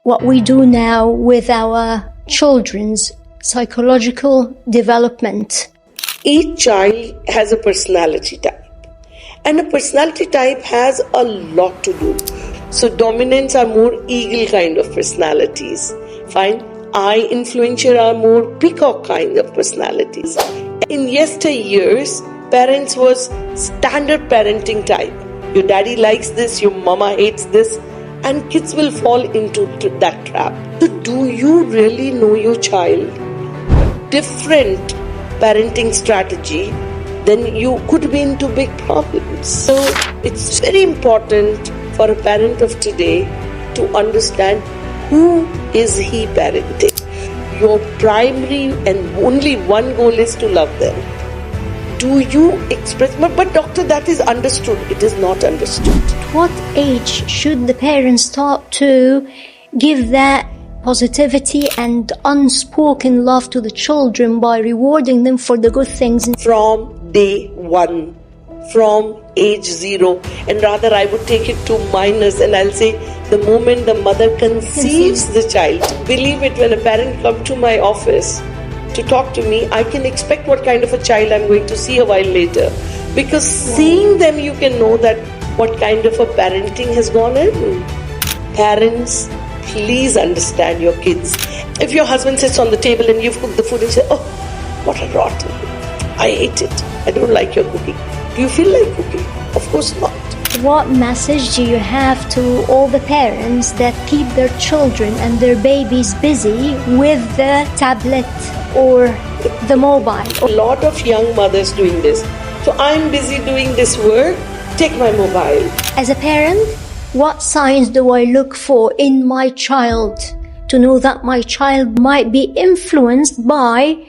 what we do now with our children's psychological development. Each child has a personality type, and a personality type has a lot to do. So dominants are more eagle kind of personalities. Fine. I influencer are more peacock kind of personalities. In yesteryears, parents was standard parenting type. Your daddy likes this, your mama hates this, and kids will fall into that trap. So do you really know your child? Different parenting strategy, then you could be into big problems. So it's very important for a parent of today to understand who is he parenting. Your primary and only one goal is to love them. Do you express? But doctor, that is understood. It is not understood. At what age should the parents start to give that positivity and unspoken love to the children by rewarding them for the good things? From day one, from age 0, and rather I would take it to minus, and I'll say the moment the mother conceives the child. Believe it, when a parent comes to my office to talk to me, I can expect what kind of a child I'm going to see a while later, because seeing them you can know that what kind of a parenting has gone in. Parents, please understand your kids. If your husband sits on the table and you've cooked the food and you say, oh, what a rotten, I hate it, I don't like your cooking. Do you feel like cooking? Of course not. What message do you have to all the parents that keep their children and their babies busy with the tablet or the mobile? A lot of young mothers doing this. So I'm busy doing this work, take my mobile. As a parent, what signs do I look for in my child to know that my child might be influenced by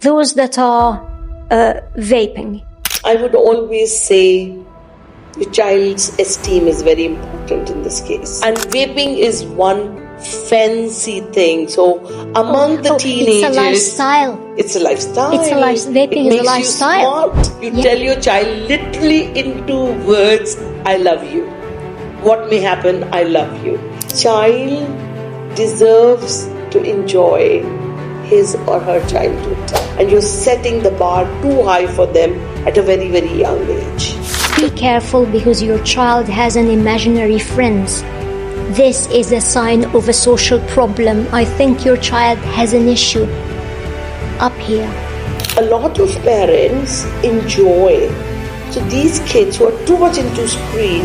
those that are vaping? I would always say your child's esteem is very important in this case. And vaping is one fancy thing. So among the teenagers, it's a lifestyle. It's a lifestyle. Vaping is a lifestyle. You smart. You tell your child literally in 2 words, I love you. What may happen, I love you. Child deserves to enjoy his or her childhood, and you're setting the bar too high for them at a very, very young age. Be careful, because your child has an imaginary friends. This is a sign of a social problem. I think your child has an issue up here. A lot of parents enjoy. So these kids who are too much into screen,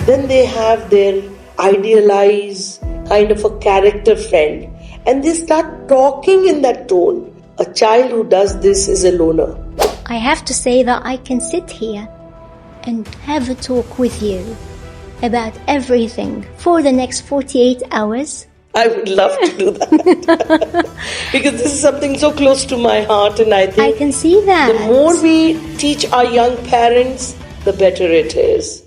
then they have their idealized kind of a character friend, and they start talking in that tone. A child who does this is a loner. I have to say that I can sit here and have a talk with you about everything for the next 48 hours. I would love to do that. Because this is something so close to my heart, and I think I can see that. The more we teach our young parents, the better it is.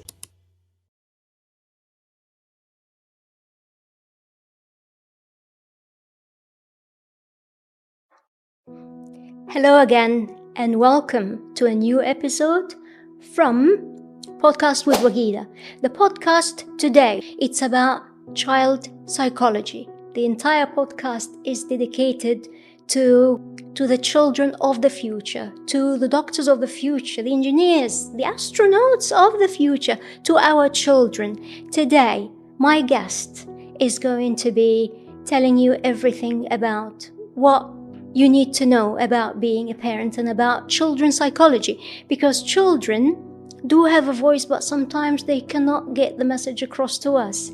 Hello again, and welcome to a new episode from Podcast with Wagida. The podcast today, it's about child psychology. The entire podcast is dedicated to the children of the future, to the doctors of the future, the engineers, the astronauts of the future, to our children. Today, my guest is going to be telling you everything about what you need to know about being a parent and about children's psychology, because children do have a voice, but sometimes they cannot get the message across to us.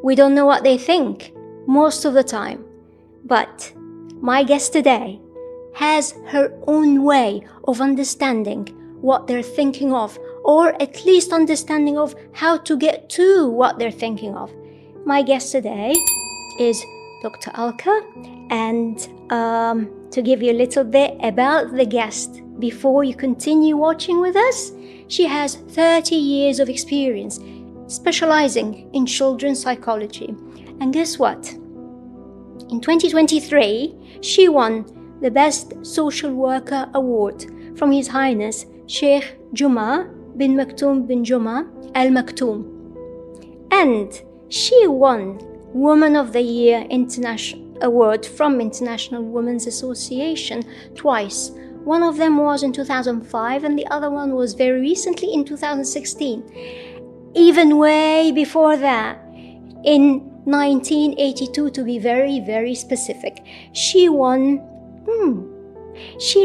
We don't know what they think most of the time. But my guest today has her own way of understanding what they're thinking of, or at least understanding of how to get to what they're thinking of. My guest today is Dr. Alka, and to give you a little bit about the guest before you continue watching with us, she has 30 years of experience specializing in children's psychology. And guess what? In 2023, she won the Best Social Worker Award from His Highness Sheikh Juma bin Maktoum bin Juma Al Maktoum. And she won Woman of the Year International Award from International Women's Association twice. One of them was in 2005 and the other one was very recently in 2016. Even way before that, in 1982 to be very, very specific, she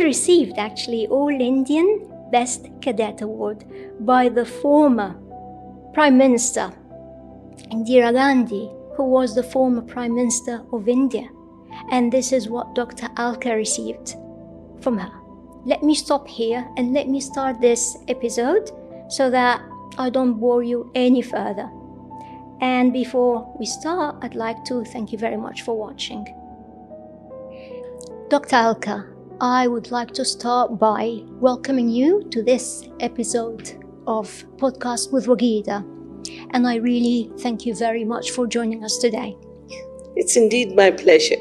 received actually All Indian Best Cadet Award by the former Prime Minister Indira Gandhi, who was the former Prime Minister of India. And this is what Dr. Alka received from her. Let me stop here and let me start this episode so that I don't bore you any further. And before we start, I'd like to thank you very much for watching. Dr. Alka, I would like to start by welcoming you to this episode of Podcast with Wagida. And I really thank you very much for joining us today. It's indeed my pleasure.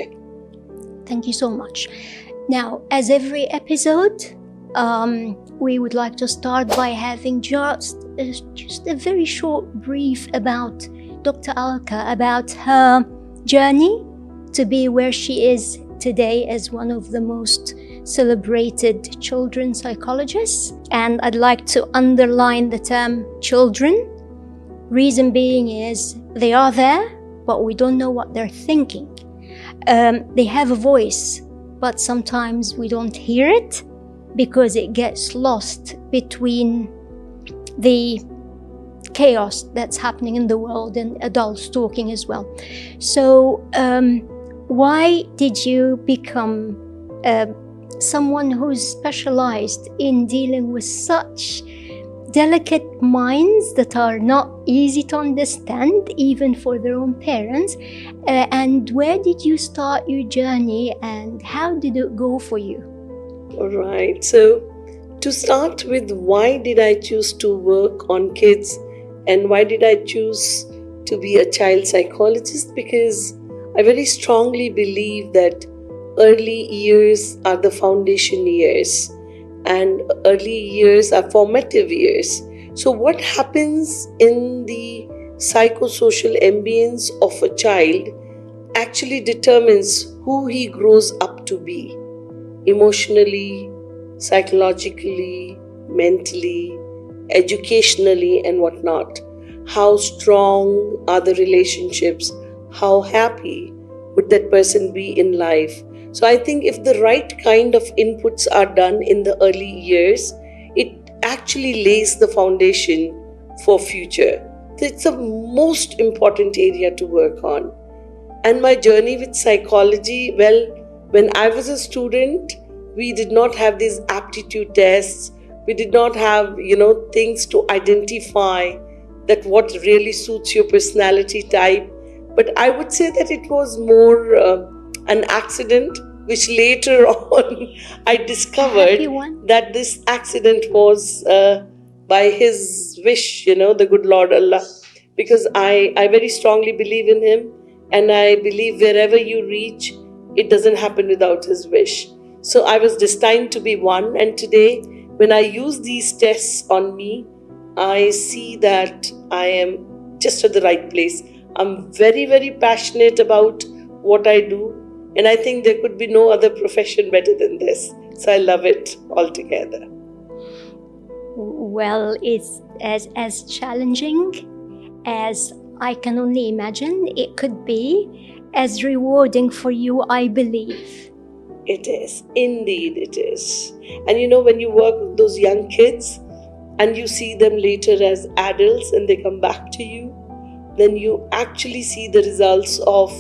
Thank you so much. Now, as every episode, we would like to start by having just a very short brief about Dr. Alka, about her journey to be where she is today as one of the most celebrated children psychologists. And I'd like to underline the term children. Reason being is they are there, but we don't know what they're thinking. They have a voice, but sometimes we don't hear it because it gets lost between the chaos that's happening in the world and adults talking as well. So why did you become someone who's specialized in dealing with such delicate minds that are not easy to understand even for their own parents? And where did you start your journey and how did it go for you? All right. So to start with, why did I choose to work on kids and why did I choose to be a child psychologist? Because I very strongly believe that early years are the foundation years and early years are formative years. So what happens in the psychosocial ambience of a child actually determines who he grows up to be, emotionally, psychologically, mentally, educationally, and whatnot. How strong are the relationships? How happy would that person be in life? So I think if the right kind of inputs are done in the early years, it actually lays the foundation for future. So it's the most important area to work on. And my journey with psychology, well, when I was a student, we did not have these aptitude tests. We did not have, things to identify that what really suits your personality type. But I would say that it was more an accident, which later on I discovered that this accident was by His wish, the good Lord Allah. Because I very strongly believe in Him, and I believe wherever you reach, it doesn't happen without His wish. So I was destined to be one, and today when I use these tests on me, I see that I am just at the right place. I'm very, very passionate about what I do, and I think there could be no other profession better than this. So I love it altogether. Well, it's as challenging as I can only imagine. It could be as rewarding for you, I believe. It is. Indeed, it is. And when you work with those young kids and you see them later as adults and they come back to you, then you actually see the results of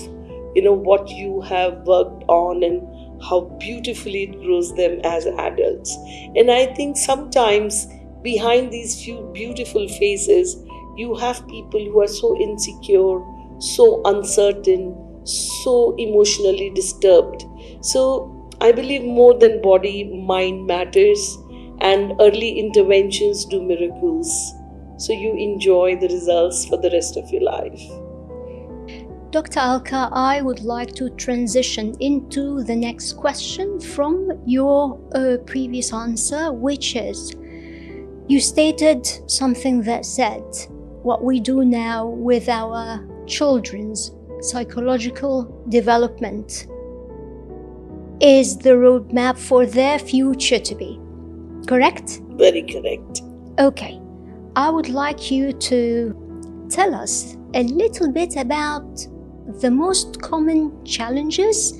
what you have worked on and how beautifully it grows them as adults. And I think sometimes behind these few beautiful faces, you have people who are so insecure, so uncertain, so emotionally disturbed. So I believe more than body, mind matters, and early interventions do miracles. So you enjoy the results for the rest of your life. Dr. Alka, I would like to transition into the next question from your previous answer, which is, you stated something that said, what we do now with our children's psychological development is the roadmap for their future to be. Correct? Very correct. Okay. I would like you to tell us a little bit about the most common challenges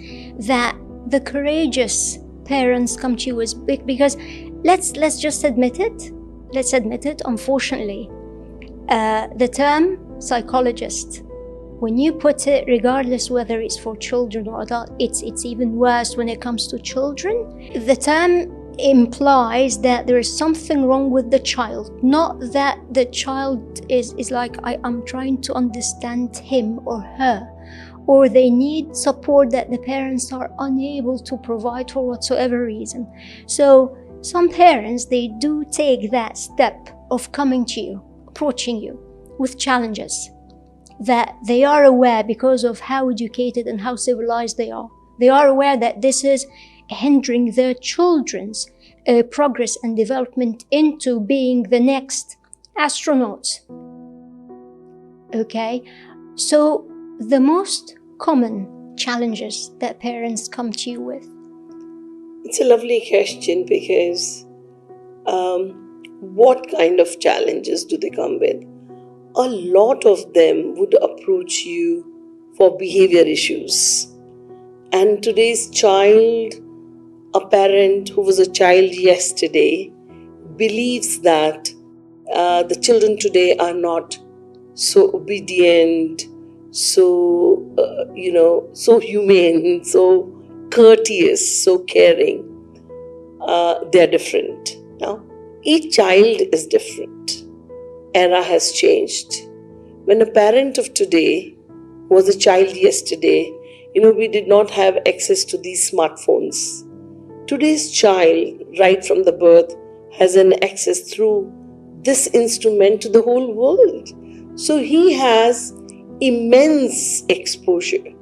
that the courageous parents come to you with, because let's just admit it. Let's admit it. Unfortunately, the term psychologist, when you put it, regardless whether it's for children or adult, it's even worse when it comes to children. The term implies that there is something wrong with the child, not that the child is like, I'm trying to understand him or her, or they need support that the parents are unable to provide for whatsoever reason. So some parents, they do take that step of coming to you, approaching you with challenges that they are aware, because of how educated and how civilized they are aware that this is hindering their children's progress and development into being the next astronauts. Okay, so the most common challenges that parents come to you with? It's a lovely question, because what kind of challenges do they come with? A lot of them would approach you for behavior issues. And today's child, a parent who was a child yesterday, believes that the children today are not so obedient, so so humane, so courteous, so caring. They're different. Now, each child is different. Era has changed. When a parent of today was a child yesterday, we did not have access to these smartphones. Today's child, right from the birth, has an access through this instrument to the whole world. So he has immense exposure.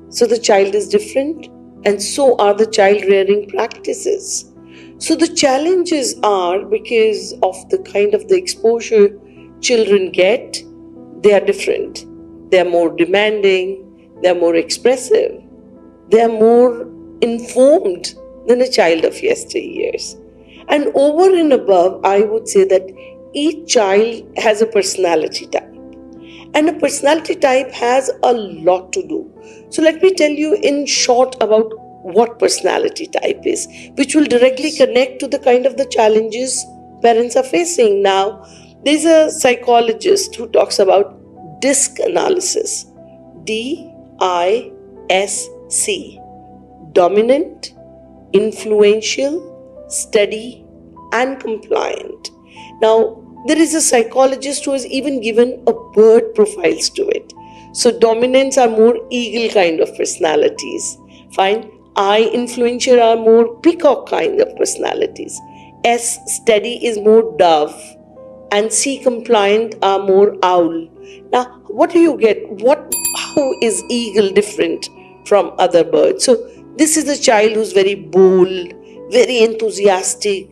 So the child is different, and so are the child rearing practices. So the challenges are, because of the kind of the exposure children get, they are different. They are more demanding, they are more expressive, they are more informed than a child of yesteryears. And over and above, I would say that each child has a personality type. And a personality type has a lot to do. So let me tell you in short about what personality type is, which will directly connect to the kind of the challenges parents are facing. Now, there's a psychologist who talks about DISC analysis. D-I-S-C. Dominant, influential, steady, and compliant. Now, there is a psychologist who has even given a bird profiles to it. So dominants are more eagle kind of personalities. Fine. I, influential, are more peacock kind of personalities. S, steady, is more dove. And C, compliant, are more owl. Now, what do you get? How is eagle different from other birds? So this is a child who's very bold, very enthusiastic,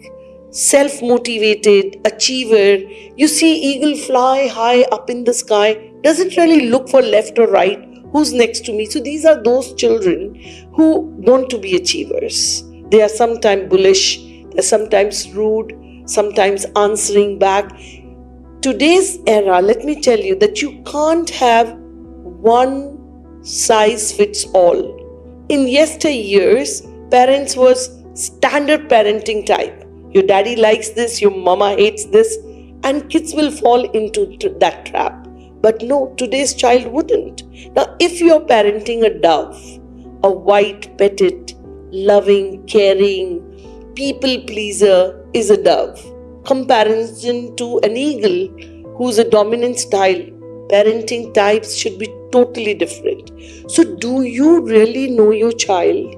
self-motivated, achiever. You see eagle fly high up in the sky, doesn't really look for left or right, who's next to me. So these are those children who want to be achievers. They are sometimes bullish, they're sometimes rude, sometimes answering back. Today's era, let me tell you that you can't have one size fits all. In yesteryears, parents was standard parenting type. Your daddy likes this, your mama hates this, and kids will fall into that trap. But no, today's child wouldn't. Now, if you're parenting a dove, a white, petted, loving, caring, people pleaser is a dove. Comparison to an eagle who's a dominant style, parenting types should be totally different. So do you really know your child?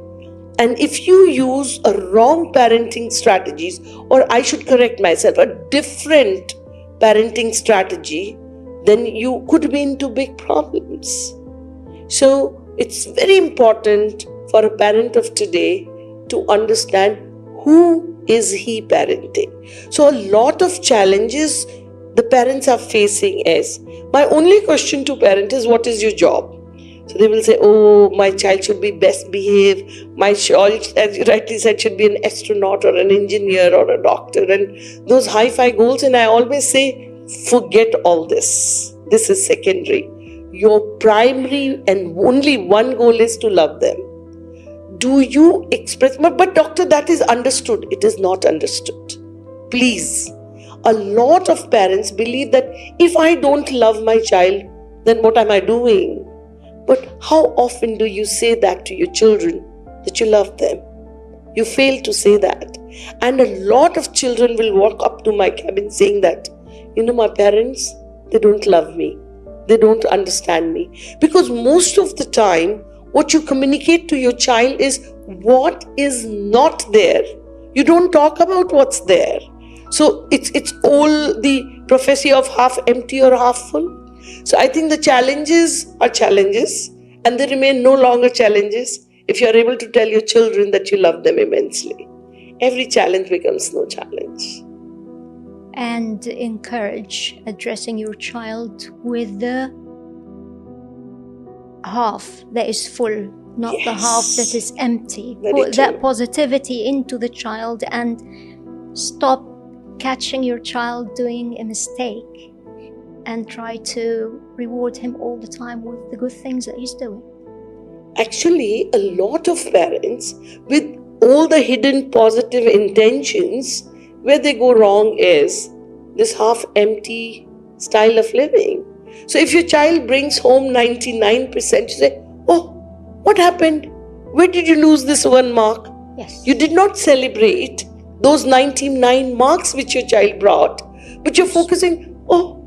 And if you use a wrong parenting strategies, or I should correct myself, a different parenting strategy, then you could be into big problems. So it's very important for a parent of today to understand who is he parenting. So a lot of challenges the parents are facing is, my only question to parent is, what is your job? So they will say, oh, my child should be best behaved. My child, as you rightly said, should be an astronaut or an engineer or a doctor. And those high-fi goals. And I always say, forget all this. This is secondary. Your primary and only one goal is to love them. Do you express? But doctor, that is understood. It is not understood. Please. A lot of parents believe that if I don't love my child, then what am I doing? But how often do you say that to your children, that you love them? You fail to say that. And a lot of children will walk up to my cabin saying that, my parents, they don't love me. They don't understand me. Because most of the time, what you communicate to your child is what is not there. You don't talk about what's there. So it's all the prophecy of half empty or half full. So I think the challenges are challenges and they remain no longer challenges if you are able to tell your children that you love them immensely. Every challenge becomes no challenge. And encourage addressing your child with the half that is full, not the half that is empty. Put that positivity into the child and stop catching your child doing a mistake and try to reward him all the time with the good things that he's doing. Actually, a lot of parents, with all the hidden positive intentions, where they go wrong is this half-empty style of living. So if your child brings home 99%, you say, oh, what happened? Where did you lose this one mark? Yes. You did not celebrate those 99 marks which your child brought, but you're focusing, oh,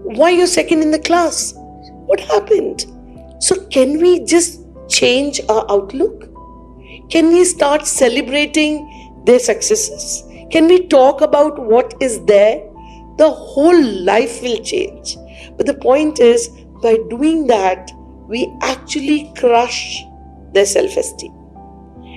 why you're second in the class? What happened? So can we just change our outlook? Can we start celebrating their successes? Can we talk about what is there? The whole life will change. But the point is, by doing that, we actually crush their self-esteem.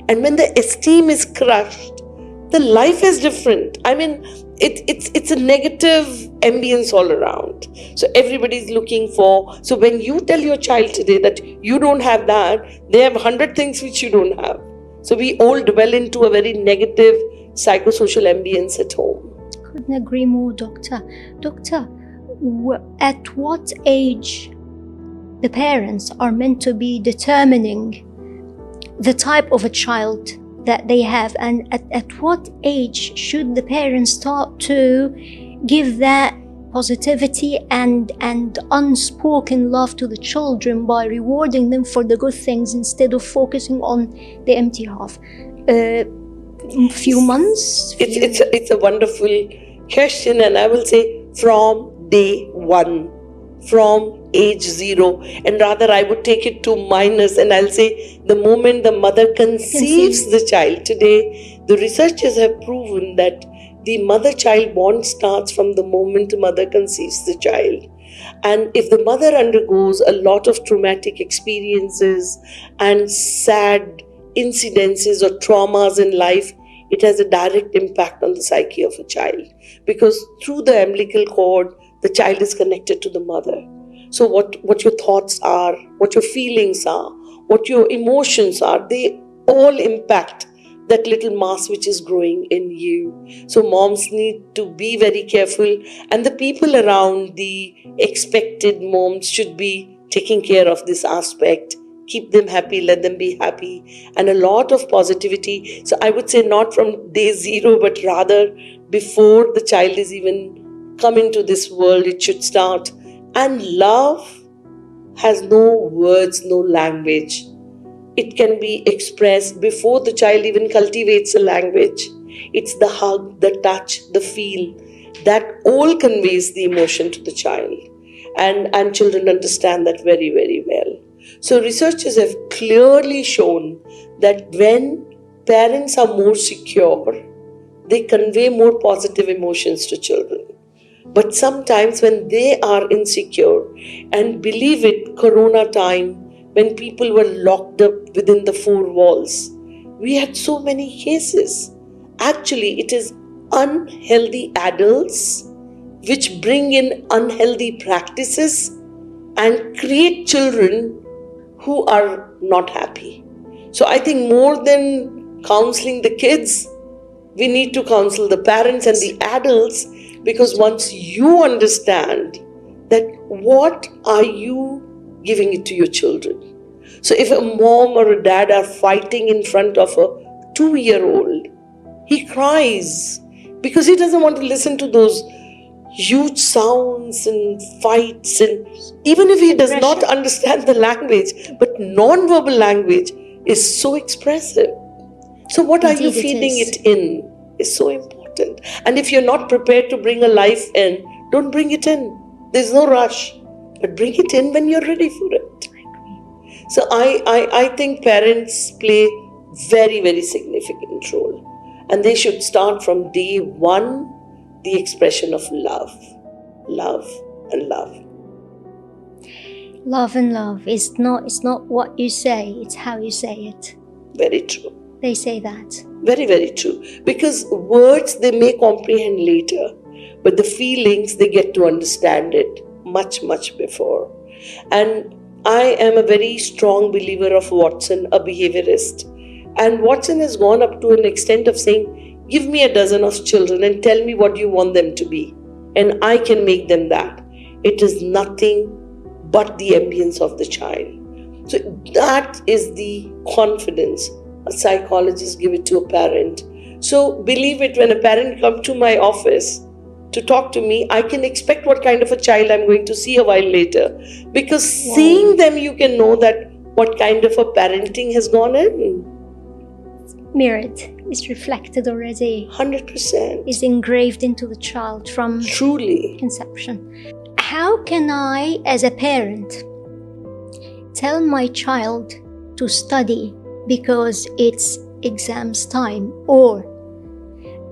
And when the esteem is crushed, the life is different. I mean, it's a negative ambience all around. So everybody's looking for. So when you tell your child today that you don't have that, they have 100 things which you don't have. So we all dwell into a very negative psychosocial ambience at home. Couldn't agree more, Doctor. Doctor, at what age the parents are meant to be determining the type of a child that they have, and at what age should the parents start to give that positivity and unspoken love to the children by rewarding them for the good things instead of focusing on the empty half? Few months? It's a wonderful question, and I will say from day one, from age 0, and rather I would take it to minus, and I'll say the moment the mother conceives the child. Today, the researchers have proven that the mother-child bond starts from the moment the mother conceives the child. And if the mother undergoes a lot of traumatic experiences and sad incidences or traumas in life, it has a direct impact on the psyche of a child, because through the umbilical cord, the child is connected to the mother. So what your thoughts are, what your feelings are, what your emotions are, they all impact that little mass which is growing in you. So moms need to be very careful, and the people around the expected moms should be taking care of this aspect. Keep them happy, let them be happy, and a lot of positivity. So I would say not from day 0, but rather before the child is even coming to this world, it should start. And love has no words, no language. It can be expressed before the child even cultivates a language. It's the hug, the touch, the feel, that all conveys the emotion to the child. And children understand that very, very well. So researchers have clearly shown that when parents are more secure, they convey more positive emotions to children. But sometimes when they are insecure, and believe it, Corona time, when people were locked up within the 4 walls, we had so many cases. Actually, it is unhealthy adults which bring in unhealthy practices and create children who are not happy. So I think more than counseling the kids, we need to counsel the parents and the adults, because once you understand that, what are you giving it to your children? So if a mom or a dad are fighting in front of a 2-year-old, he cries because he doesn't want to listen to those huge sounds and fights, and even if he does not understand the language, but non-verbal language is so expressive. So what are you feeding it in is so important. And if you're not prepared to bring a life in, don't bring it in. There's no rush, but bring it in when you're ready for it. So I think parents play very, very significant role, and they should start from day one, the expression of love, love and love. Love and love is not, it's not what you say, it's how you say it. Very true. They say that. Very, very true. Because words they may comprehend later, but the feelings they get to understand it much, much before. And I am a very strong believer of Watson, a behaviorist. And Watson has gone up to an extent of saying, give me a dozen of children and tell me what you want them to be, and I can make them that. It is nothing but the ambience of the child. So that is the confidence a psychologist give it to a parent. So believe it, when a parent comes to my office to talk to me, I can expect what kind of a child I'm going to see a while later. Because seeing them, you can know that what kind of a parenting has gone in. Mirrored, is reflected already. 100%. Is engraved into the child from truly conception. How can I, as a parent, tell my child to study because it's exams time, or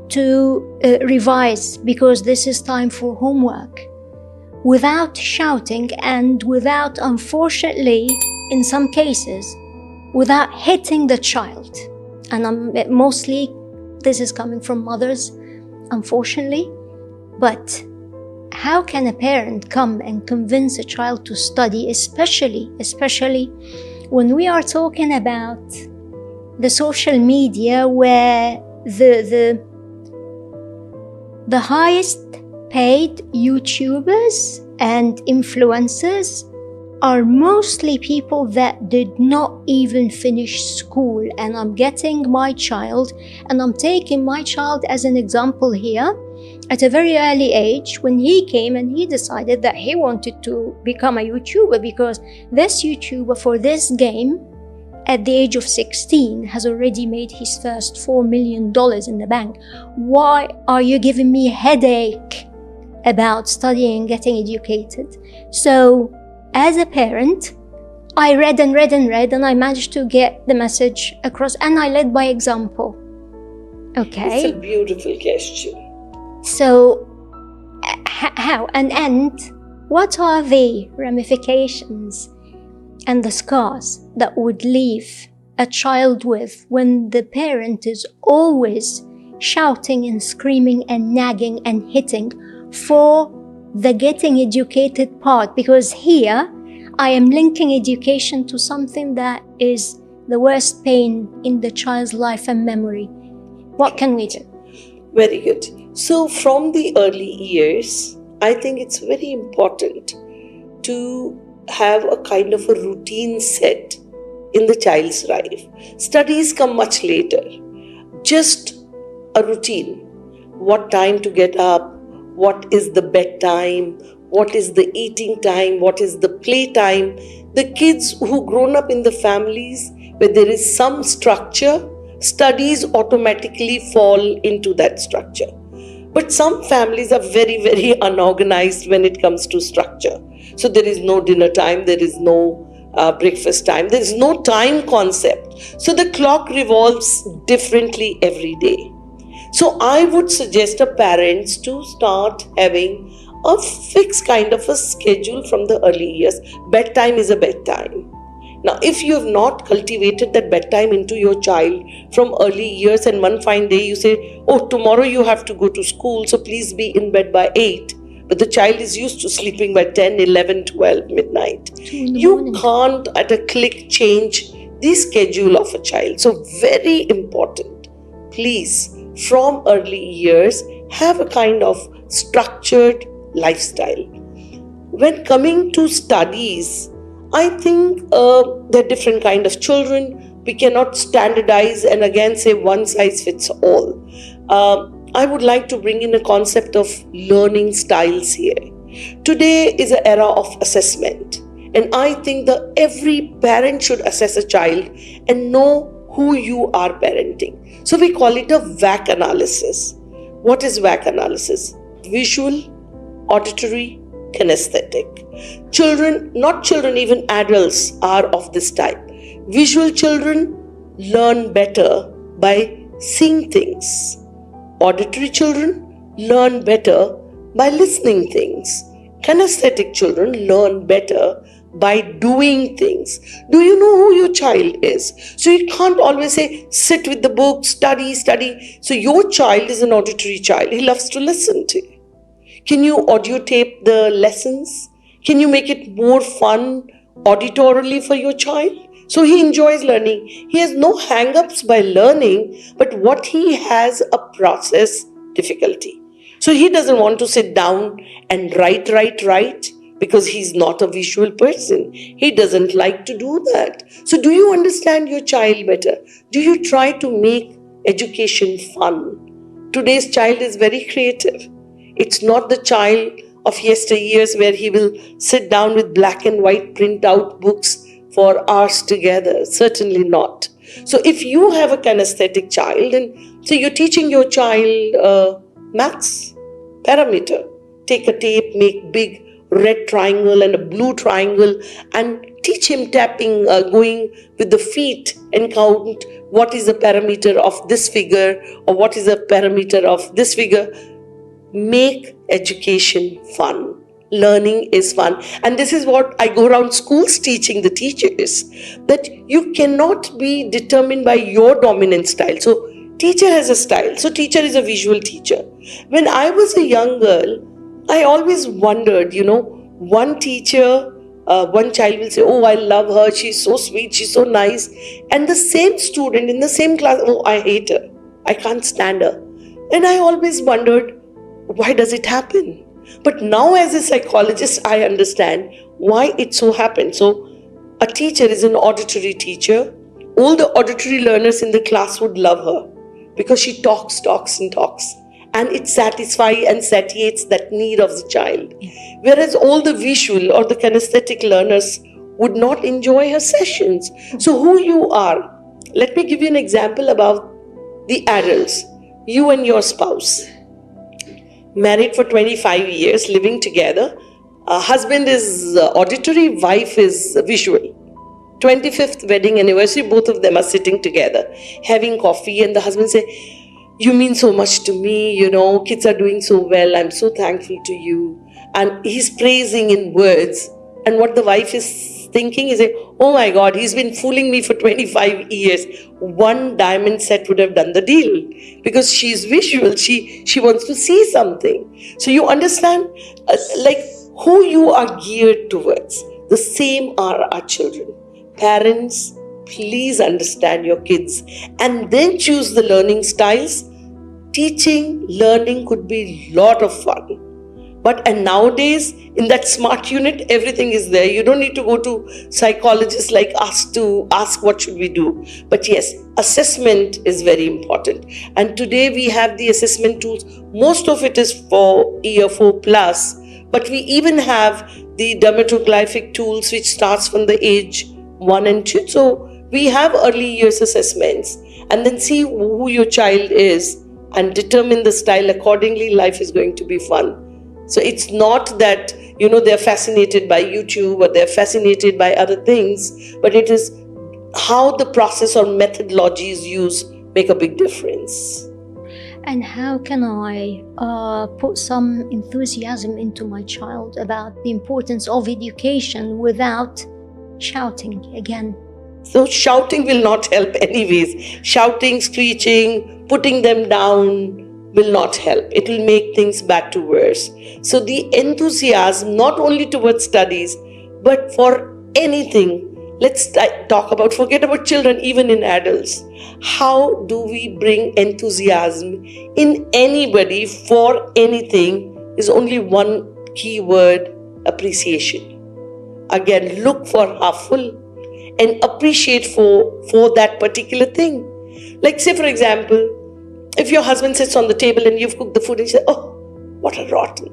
to revise because this is time for homework, without shouting and without, unfortunately, in some cases, without hitting the child? And mostly this is coming from mothers, unfortunately. But how can a parent come and convince a child to study, especially when we are talking about the social media, where the highest paid YouTubers and influencers are mostly people that did not even finish school? And I'm getting my child, and I'm taking my child as an example here, at a very early age, when he came and he decided that he wanted to become a YouTuber, because this YouTuber for this game at the age of 16 has already made his first $4 million in the bank. Why are you giving me a headache about studying and getting educated? So as a parent, I read and read and read, and I managed to get the message across, and I led by example. Okay. It's a beautiful question. So how, and what are the ramifications and the scars that would leave a child with when the parent is always shouting and screaming and nagging and hitting for the getting educated part? Because here I am linking education to something that is the worst pain in the child's life and memory. What can we do? Very good. So from the early years, I think it's very important to have a kind of a routine set in the child's life. Studies come much later. Just a routine. What time to get up, what is the bedtime, what is the eating time, what is the play time. The kids who grown up in the families where there is some structure, studies automatically fall into that structure. But some families are very, very unorganized when it comes to structure. So there is no dinner time, there is no breakfast time, there is no time concept. So the clock revolves differently every day. So I would suggest a parents to start having a fixed kind of a schedule from the early years. Bedtime is a bedtime. Now, if you have not cultivated that bedtime into your child from early years, and one fine day you say, oh, tomorrow you have to go to school, so please be in bed by 8. but the child is used to sleeping by 10, 11, 12 midnight. 2 in the You morning. can't at a click change the schedule of a child. So very important, please, from early years, have a kind of structured lifestyle. When coming to studies, I think there are different kind of children. We cannot standardize and again say one size fits all. I would like to bring in a concept of learning styles here. Today is an era of assessment, and I think that every parent should assess a child and know who you are parenting. So we call it a VAC analysis. What is VAC analysis? Visual, auditory, kinesthetic. Children, not children, even adults are of this type. Visual children learn better by seeing things. Auditory children learn better by listening things. Kinesthetic children learn better by doing things. Do you know who your child is? So you can't always say, sit with the book, study. So your child is an auditory child. He loves to listen to you. Can you audio tape the lessons? Can you make it more fun auditorily for your child? So he enjoys learning. He has no hang-ups by learning, but what he has a process difficulty. So he doesn't want to sit down and write because he's not a visual person. He doesn't like to do that. So do you understand your child better? Do you try to make education fun? Today's child is very creative. It's not the child of yesteryears where he will sit down with black and white printout books for hours together. Certainly not. So if you have a kinesthetic child, and so you're teaching your child maths, parameter, take a tape, make big red triangle and a blue triangle and teach him tapping, going with the feet and count what is the parameter of this figure or what is the parameter of this figure. Make education fun. Learning is fun. And this is what I go around schools teaching the teachers, that you cannot be determined by your dominant style. So teacher has a style. So teacher is a visual teacher. When I was a young girl, I always wondered, one teacher, one child will say, oh, I love her, she's so sweet, she's so nice. And the same student in the same class, oh, I hate her, I can't stand her. And I always wondered, why does it happen? But now as a psychologist, I understand why it so happens. So a teacher is an auditory teacher. All the auditory learners in the class would love her because she talks. And it satisfies and satiates that need of the child. Whereas all the visual or the kinesthetic learners would not enjoy her sessions. So who you are, let me give you an example about the adults. You and your spouse, married for 25 years, living together. Husband is auditory, wife is visual. 25th wedding anniversary, both of them are sitting together, having coffee, and the husband say, you mean so much to me, kids are doing so well, I'm so thankful to you. And he's praising in words. And what the wife is thinking is, oh my God, he's been fooling me for 25 years. One diamond set would have done the deal because she's visual. She wants to see something. So you understand, who you are geared towards. The same are our children. Parents, please understand your kids and then choose the learning styles. Teaching, learning could be a lot of fun. And nowadays, in that smart unit, everything is there. You don't need to go to psychologists like us to ask what should we do. But yes, assessment is very important. And today we have the assessment tools. Most of it is for year 4 plus. But we even have the dermatoglyphic tools which starts from the age 1 and 2. So we have early years assessments and then see who your child is and determine the style accordingly. Life is going to be fun. So it's not that, they're fascinated by YouTube or they're fascinated by other things, but it is how the process or methodology is used make a big difference. And how can I put some enthusiasm into my child about the importance of education without shouting again? So shouting will not help anyways. Shouting, screeching, putting them down will not help. It will make things bad to worse. So the enthusiasm, not only towards studies, but for anything. Let's talk about, forget about children, even in adults. How do we bring enthusiasm in anybody for anything is only one key word: appreciation. Again, look for half full and appreciate for that particular thing. Like, say for example, if your husband sits on the table and you've cooked the food and you say, "Oh, what a rotten,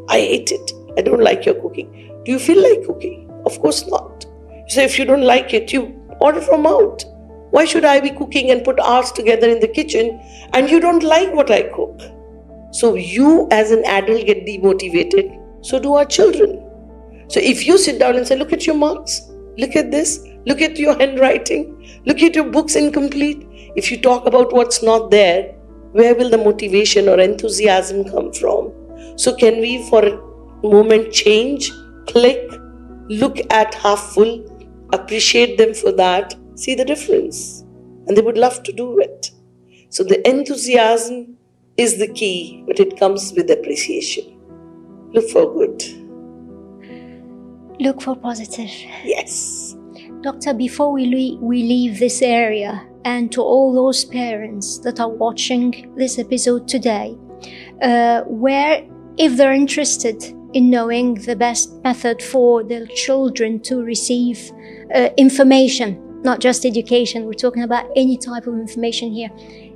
I hate it, I don't like your cooking." Do you feel like cooking? Of course not. So if you don't like it, you order from out. Why should I be cooking and put hours together in the kitchen and you don't like what I cook? So you as an adult get demotivated, so do our children. So if you sit down and say, "Look at your marks, look at this, look at your handwriting, look at your books incomplete." If you talk about what's not there, where will the motivation or enthusiasm come from? So can we for a moment change, click, look at half full, appreciate them for that, see the difference, and they would love to do it. So the enthusiasm is the key, but it comes with appreciation. Look for good. Look for positive. Yes. Doctor, before we leave this area, and to all those parents that are watching this episode today, where, if they're interested in knowing the best method for their children to receive information, not just education, we're talking about any type of information here,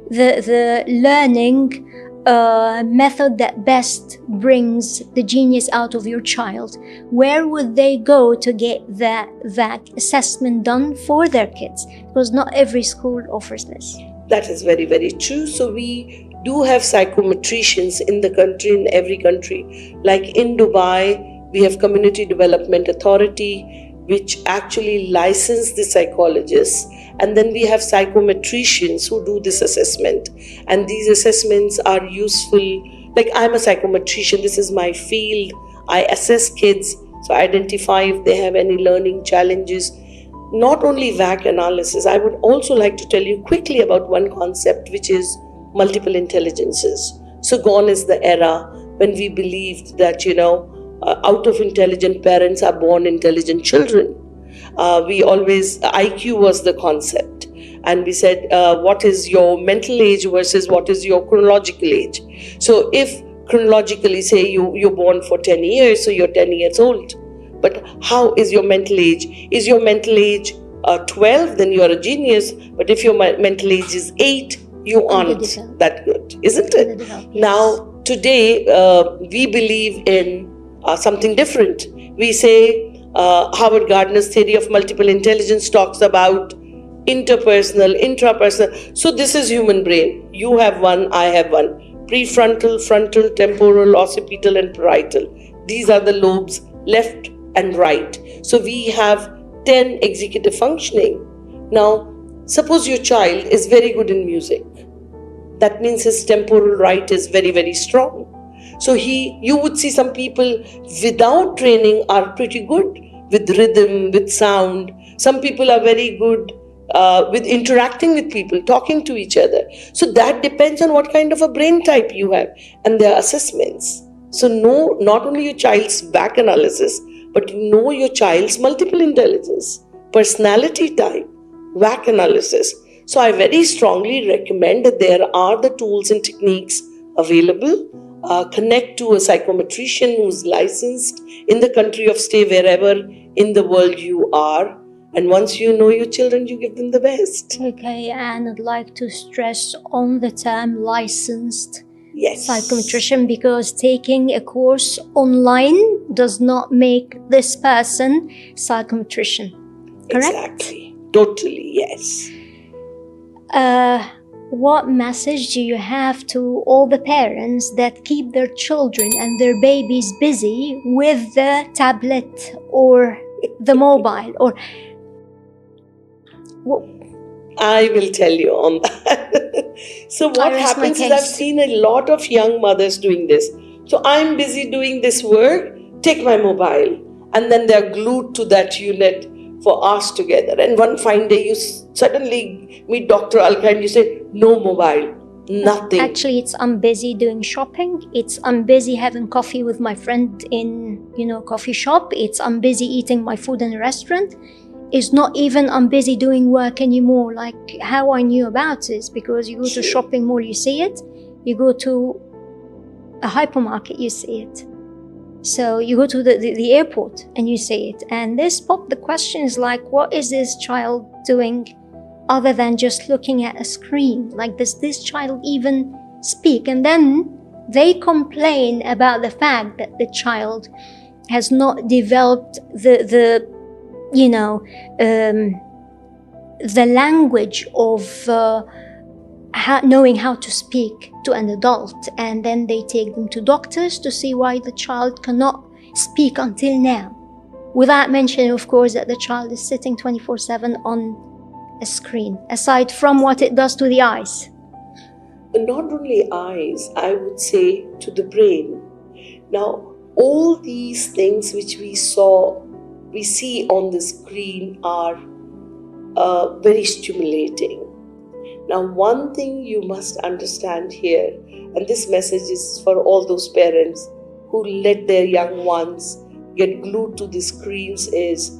the learning method that best brings the genius out of your child, where would they go to get that assessment done for their kids? Because not every school offers this. That is very, very true. So we do have psychometricians in the country, in every country. Like in Dubai, we have Community Development Authority, which actually license the psychologists. And then we have psychometricians who do this assessment. And these assessments are useful. Like, I'm a psychometrician, this is my field. I assess kids, so identify if they have any learning challenges. Not only VAC analysis, I would also like to tell you quickly about one concept, which is multiple intelligences. So gone is the era when we believed that, out of intelligent parents are born intelligent children. IQ was the concept. And we said, what is your mental age versus what is your chronological age? So if chronologically, say you're born for 10 years, so you're 10 years old. But how is your mental age? Is your mental age 12, then you're a genius. But if your mental age is 8, you aren't that good, isn't it? Yes. Now, today, we believe in something different. We say, Howard Gardner's theory of multiple intelligence talks about interpersonal, intrapersonal. So this is human brain. You have one, I have one. Prefrontal, frontal, temporal, occipital, and parietal. These are the lobes, left and right. So we have 10 executive functioning. Now, suppose your child is very good in music. That means his temporal right is very, very strong. So you would see some people without training are pretty good with rhythm, with sound. Some people are very good with interacting with people, talking to each other. So that depends on what kind of a brain type you have and their assessments. So know not only your child's back analysis, but know your child's multiple intelligence, personality type, WAC analysis. So I very strongly recommend that there are the tools and techniques available. Connect to a psychometrician who's licensed in the country of stay, wherever in the world you are. And once you know your children, you give them the best. Okay, and I'd like to stress on the term licensed psychometrician, because taking a course online does not make this person psychometrician. Correct? Exactly. Totally, yes. What message do you have to all the parents that keep their children and their babies busy with the tablet or the mobile? Or I will tell you on that. So what happens is, I've seen a lot of young mothers doing this. So I'm busy doing this work, take my mobile. And then they're glued to that unit for hours together. And one fine day you suddenly meet Dr. Alka and you say, no mobile. Nothing. Actually, it's I'm busy doing shopping. It's I'm busy having coffee with my friend in, coffee shop. It's I'm busy eating my food in a restaurant. It's not even I'm busy doing work anymore. Like how I knew about it is because you go to shopping mall, you see it. You go to a hypermarket, you see it. So you go to the airport and you see it. And this popped the question is like, what is this child doing other than just looking at a screen? Like, does this child even speak? And then they complain about the fact that the child has not developed the language of knowing how to speak to an adult. And then they take them to doctors to see why the child cannot speak until now, without mentioning, of course, that the child is sitting 24/7 on a screen, aside from what it does to the eyes. Not only eyes, I would say to the brain. Now, all these things which we see on the screen are very stimulating. Now, one thing you must understand here, and this message is for all those parents who let their young ones get glued to the screens, is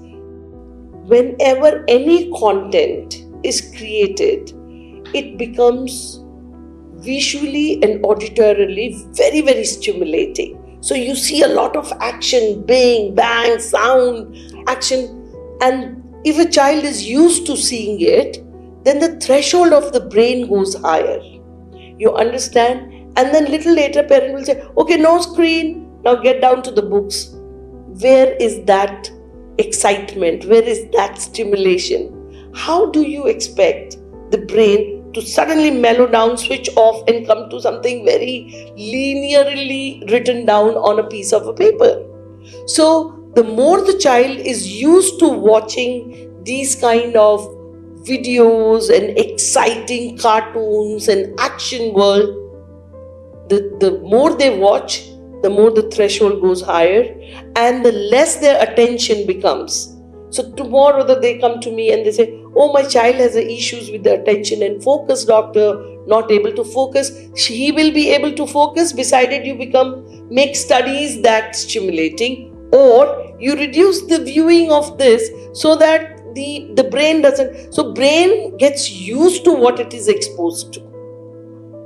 whenever any content is created, it becomes visually and auditorily very, very stimulating. So you see a lot of action, bang, bang, sound, action. And if a child is used to seeing it, then the threshold of the brain goes higher. You understand? And then little later, parent will say, okay, no screen, now get down to the books. Where is that excitement? Where is that stimulation? How do you expect the brain to suddenly mellow down, switch off, and come to something very linearly written down on a piece of a paper? So the more the child is used to watching these kind of videos and exciting cartoons and action world, the more they watch, the more the threshold goes higher and the less their attention becomes. So tomorrow that they come to me and they say, oh, my child has issues with the attention and focus, doctor, not able to focus. He will be able to focus, decided you make studies that stimulating, or you reduce the viewing of this so that the brain doesn't. So brain gets used to what it is exposed to.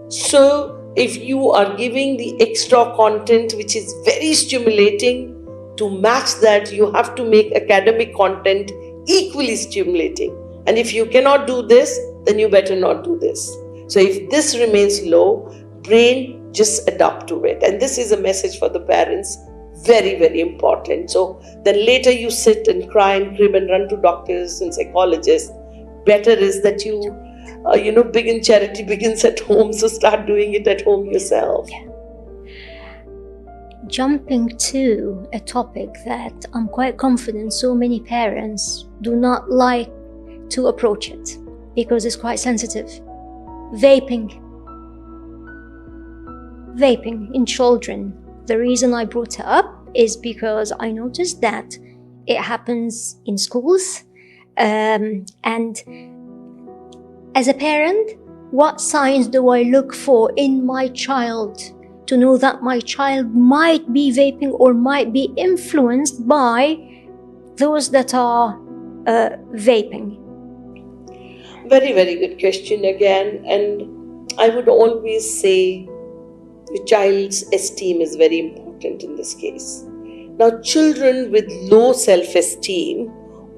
So if you are giving the extra content which is very stimulating, to match that you have to make academic content equally stimulating. And if you cannot do this, then you better not do this. So if this remains low, brain just adapt to it. And this is a message for the parents, very, very important. So then later you sit and cry and crib and run to doctors and psychologists. Better is that you begin charity begins at home. So start doing it at home yourself. Yeah. Jumping to a topic that I'm quite confident so many parents do not like to approach it because it's quite sensitive. Vaping in children. The reason I brought it up is because I noticed that it happens in schools. And as a parent, what signs do I look for in my child to know that my child might be vaping or might be influenced by those that are vaping? Very, very good question again. And I would always say the child's esteem is very important in this case. Now, children with low self-esteem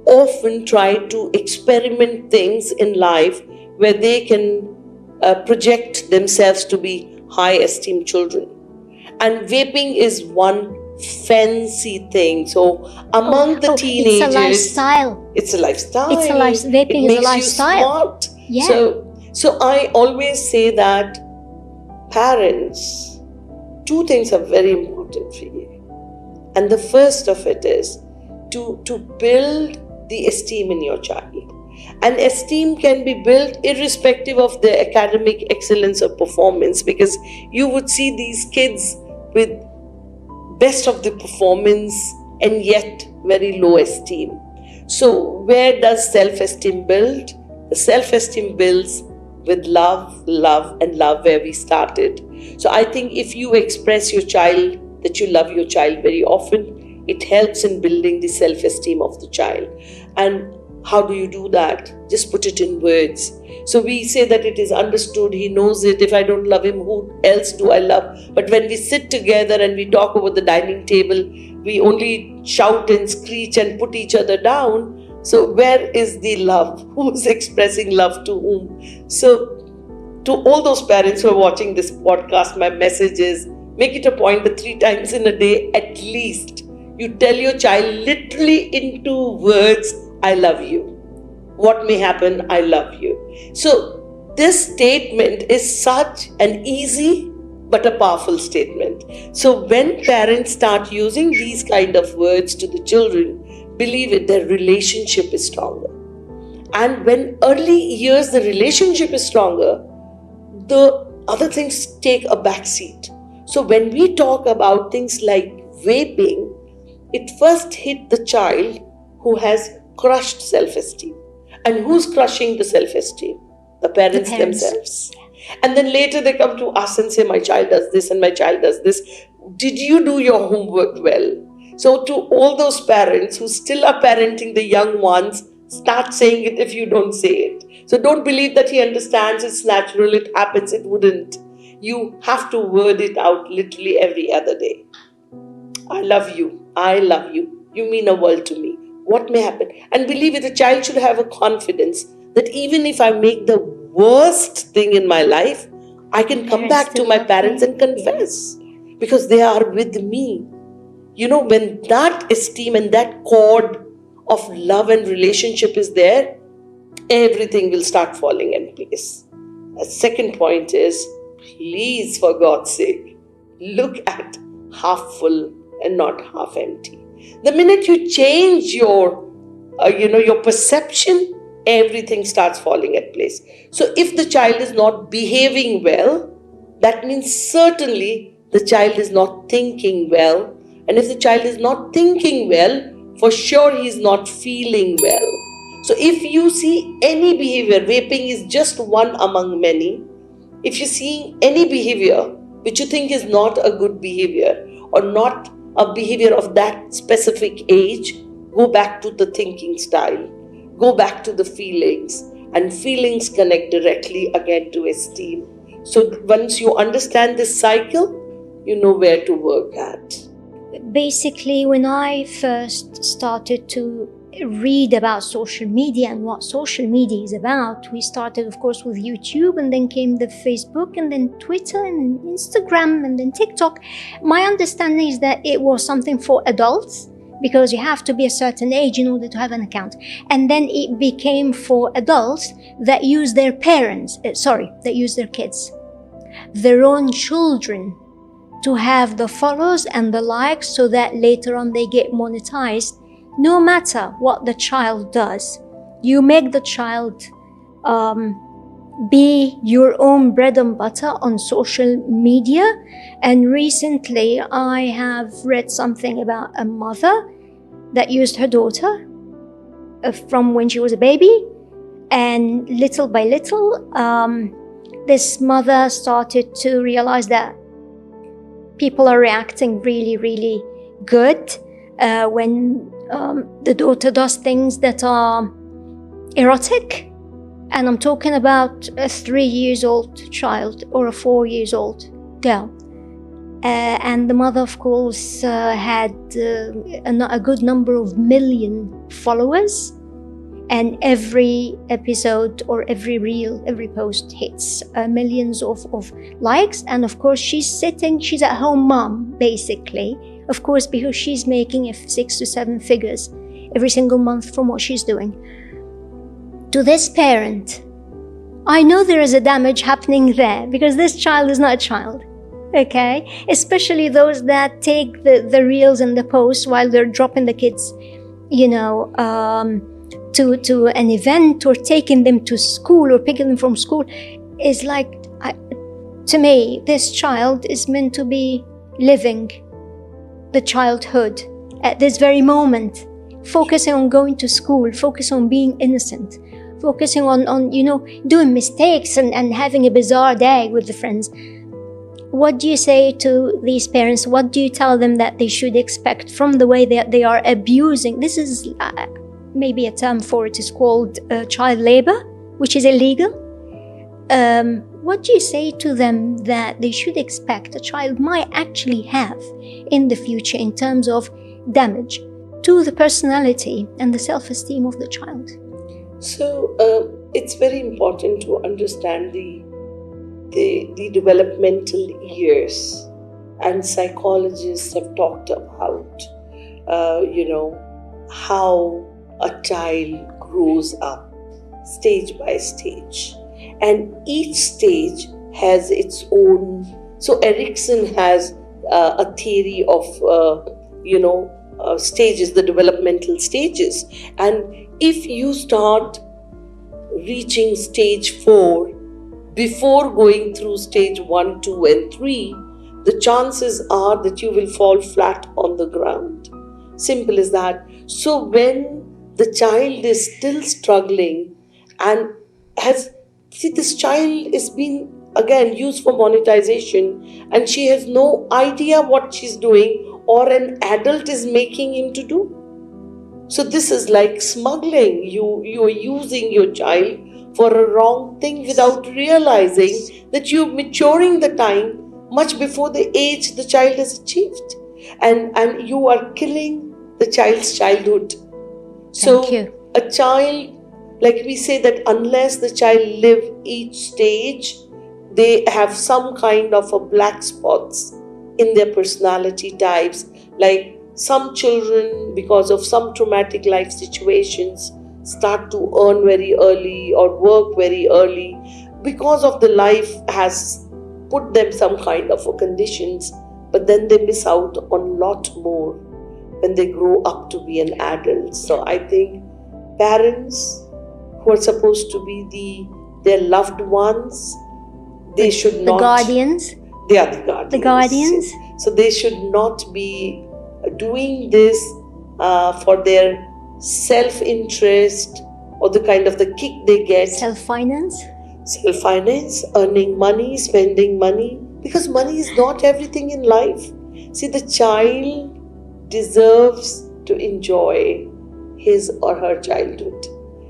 often try to experiment things in life where they can project themselves to be high esteemed children. And vaping is one fancy thing. So among the teenagers, it's a lifestyle. It's a lifestyle. Vaping is a lifestyle. You smart. Yeah. So I always say that parents, two things are very important for you. And the first of it is to build the esteem in your child. And esteem can be built irrespective of their academic excellence or performance, because you would see these kids with best of the performance and yet very low esteem. So where does self-esteem build? The self-esteem builds with love, love, and love, where we started. So I think if you express your child that you love your child very often, it helps in building the self-esteem of the child. And how do you do that? Just put it in words. So we say that it is understood, he knows it. If I don't love him, who else do I love? But when we sit together and we talk over the dining table, we only shout and screech and put each other down. So where is the love? Who's expressing love to whom? So to all those parents who are watching this podcast, my message is, make it a point that 3 times in a day at least, you tell your child literally into words, I love you. What may happen, I love you. So this statement is such an easy but a powerful statement. So when parents start using these kind of words to the children, believe it, their relationship is stronger. And when early years the relationship is stronger, the other things take a back seat. So when we talk about things like vaping, it first hit the child who has crushed self-esteem. And who's crushing the self-esteem? The parents themselves. And then later they come to us and say, my child does this and my child does this. Did you do your homework well? So to all those parents who still are parenting the young ones, start saying it if you don't say it. So don't believe that he understands, it's natural, it happens, it wouldn't. You have to word it out literally every other day. I love you. I love you. You mean a world to me. What may happen? And believe it, a child should have a confidence that even if I make the worst thing in my life, I can come back to my parents and confess because they are with me. You know, when that esteem and that cord of love and relationship is there, everything will start falling in place. A second point is, please, for God's sake, look at half full and not half empty. The minute you change your perception, everything starts falling at place. So if the child is not behaving well, that means certainly the child is not thinking well. And if the child is not thinking well, for sure he is not feeling well. So if you see any behavior, vaping is just one among many. If you're seeing any behavior which you think is not a good behavior or not a behavior of that specific age, go back to the thinking style, go back to the feelings, and feelings connect directly again to esteem. So once you understand this cycle, you know where to work at. Basically, when I first started to read about social media and what social media is about, we started, of course, with YouTube, and then came the Facebook, and then Twitter, and Instagram, and then TikTok. My understanding is that it was something for adults, because you have to be a certain age in order to have an account. And then it became for adults that use their that use their kids, their own children, to have the follows and the likes, so that later on they get monetized. No matter what the child does, you make the child be your own bread and butter on social media. And recently I have read something about a mother that used her daughter from when she was a baby, and little by little this mother started to realize that people are reacting really, really good when the daughter does things that are erotic. And I'm talking about a 3-year-old child or a 4-year-old girl. And the mother, of course, had a good number of million followers. And every episode or every reel, every post hits millions of likes. And of course, she's at home mom, basically. Of course, because she's making 6 to 7 figures every single month from what she's doing. To this parent, I know there is a damage happening there, because this child is not a child, okay? Especially those that take the reels and the posts while they're dropping the kids, to an event, or taking them to school, or picking them from school. Is like, to me, this child is meant to be living the childhood at this very moment, focusing on going to school, focusing on being innocent, focusing on doing mistakes and having a bizarre day with the friends. What do you say to these parents? What do you tell them that they should expect from the way that they are abusing? This is maybe a term for it is called child labor, which is illegal. What do you say to them that they should expect a child might actually have in the future in terms of damage to the personality and the self-esteem of the child? So it's very important to understand the developmental years, and psychologists have talked about how a child grows up stage by stage, and each stage has its own. So Erickson has a theory of stages, the developmental stages, and if you start reaching stage 4 before going through stage 1, 2 and 3, the chances are that you will fall flat on the ground. Simple as that. So when the child is still struggling and this child is being again used for monetization, and she has no idea what she's doing, or an adult is making him to do. So this is like smuggling. You are using your child for a wrong thing without realizing that you're maturing the time much before the age the child has achieved, and you are killing the child's childhood. So a child, like we say that unless the child live each stage, they have some kind of a black spots in their personality types. Like some children, because of some traumatic life situations, start to earn very early or work very early because of the life has put them some kind of conditions, but then they miss out on a lot more when they grow up to be an adult. So I think parents who are supposed to be their loved ones, they should not... The guardians? They are the guardians. The guardians? So they should not be doing this for their self-interest or the kind of the kick they get. Self-finance, earning money, spending money, because money is not everything in life. See, the child deserves to enjoy his or her childhood.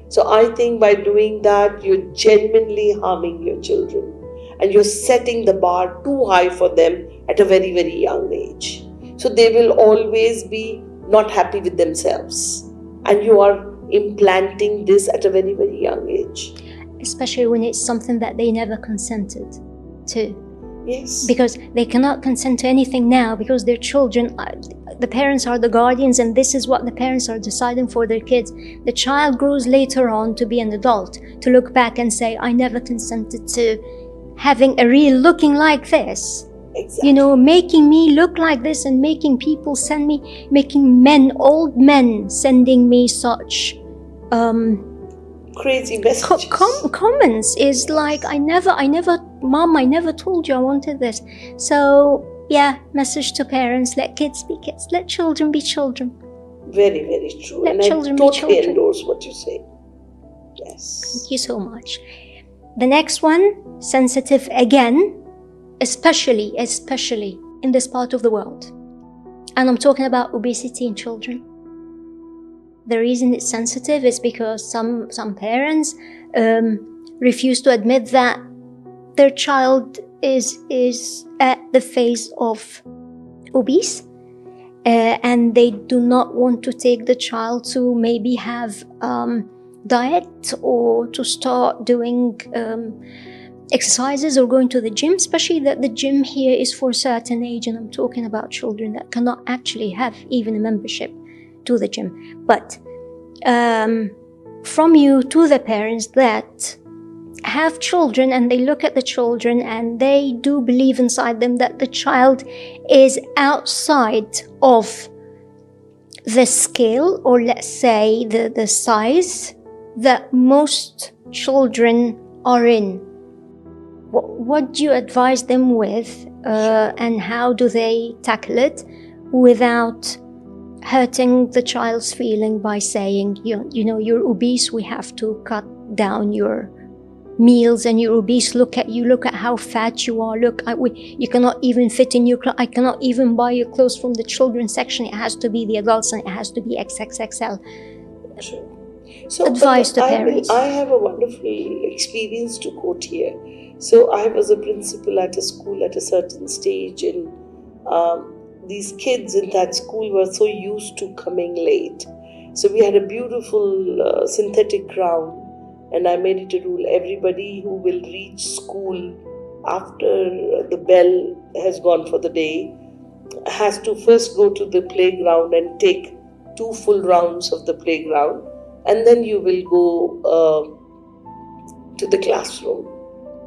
So I think by doing that, you're genuinely harming your children, and you're setting the bar too high for them at a very, very young age. So they will always be not happy with themselves, and you are implanting this at a very, very young age. Especially when it's something that they never consented to. Yes. Because they cannot consent to anything now because their children, the parents are the guardians, and this is what the parents are deciding for their kids. The child grows later on to be an adult, to look back and say, I never consented to having a real looking like this. Exactly. Making me look like this, and making people making men, old men, sending me such crazy messages. Comments is like, Mom, I never told you I wanted this. So yeah, message to parents: let kids be kids, let children be children. Very, very true. Let and children I totally be children. endorse what you say. Yes. Thank you so much. The next one, sensitive again, especially in this part of the world. And I'm talking about obesity in children. The reason it's sensitive is because some parents refuse to admit that their child is at the phase of obese, and they do not want to take the child to maybe have diet or to start doing exercises or going to the gym, especially that the gym here is for a certain age, and I'm talking about children that cannot actually have even a membership to the gym. But from you to the parents that have children, and they look at the children and they do believe inside them that the child is outside of the scale, or let's say the size that most children are in. What do you advise them with, and how do they tackle it without hurting the child's feeling by saying, you're obese, we have to cut down your meals and you're obese, look at how fat you are, you cannot even fit in your clothes, I cannot even buy your clothes from the children's section, it has to be the adults and it has to be XXXL. So advice to parents. I have a wonderful experience to quote here. So I was a principal at a school at a certain stage, and these kids in that school were so used to coming late. So we had a beautiful synthetic ground, and I made it a rule, everybody who will reach school after the bell has gone for the day has to first go to the playground and take 2 full rounds of the playground, and then you will go to the classroom.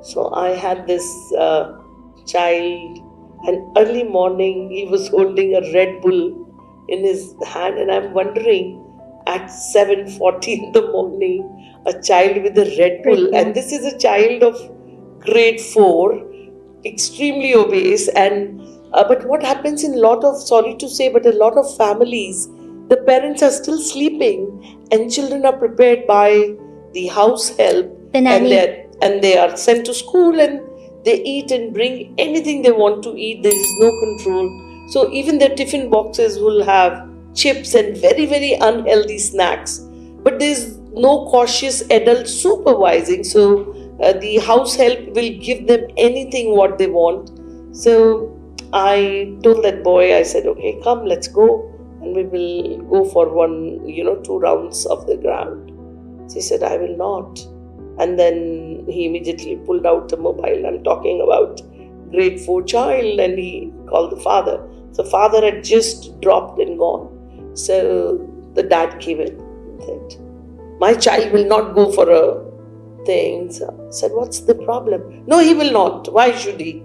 So I had this child, and early morning he was holding a Red Bull in his hand, and I'm wondering, at 7:40 in the morning, a child with a Red Bull, and this is a child of grade 4, extremely obese. And but what happens in a lot of families, the parents are still sleeping and children are prepared by the house help, and they are sent to school, and they eat and bring anything they want to eat. There is no control. So even their tiffin boxes will have chips and very, very unhealthy snacks, but there is no cautious adult supervising. So the house help will give them anything what they want. So I told that boy, I said, okay, come, let's go, and we will go for 2 rounds of the ground. So he said, I will not. And then he immediately pulled out the mobile. I'm talking about grade 4 child, and he called the father. So father had just dropped and gone. So the dad came in and said, my child will not go for a thing. So I said, what's the problem? No, he will not. Why should he?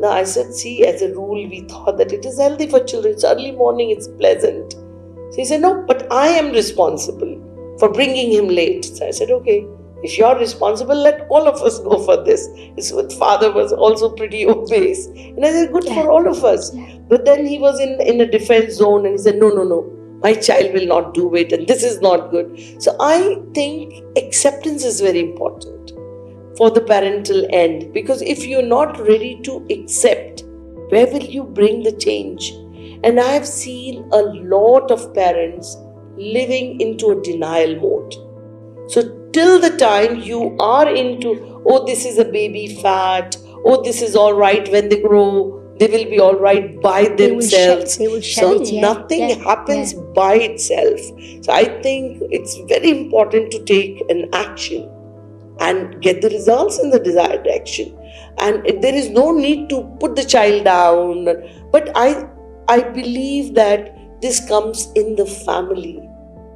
No, I said, see, as a rule, we thought that it is healthy for children. It's early morning, it's pleasant. So he said, no, but I am responsible for bringing him late. So I said, okay, if you're responsible, let all of us go for this. His father was also pretty obese. And I said, good for all of us. But then he was in a defense zone, and he said, no, my child will not do it, and this is not good. So I think acceptance is very important for the parental end, because if you're not ready to accept, where will you bring the change? And I have seen a lot of parents living into a denial mode. So till the time you are into, oh, this is a baby fat, oh, this is all right, when they grow, they will be all right by themselves. Nothing happens by itself. So I think it's very important to take an action and get the results in the desired direction. And there is no need to put the child down. But I believe that this comes in the family.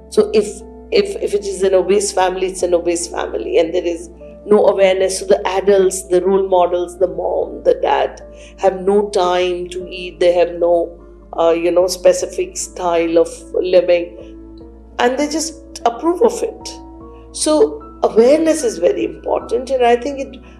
So if it is an obese family, it's an obese family, and there is no awareness. So the adults, the role models, the mom, the dad have no time to eat. They have no specific style of living, and they just approve of it. So awareness is very important, and I think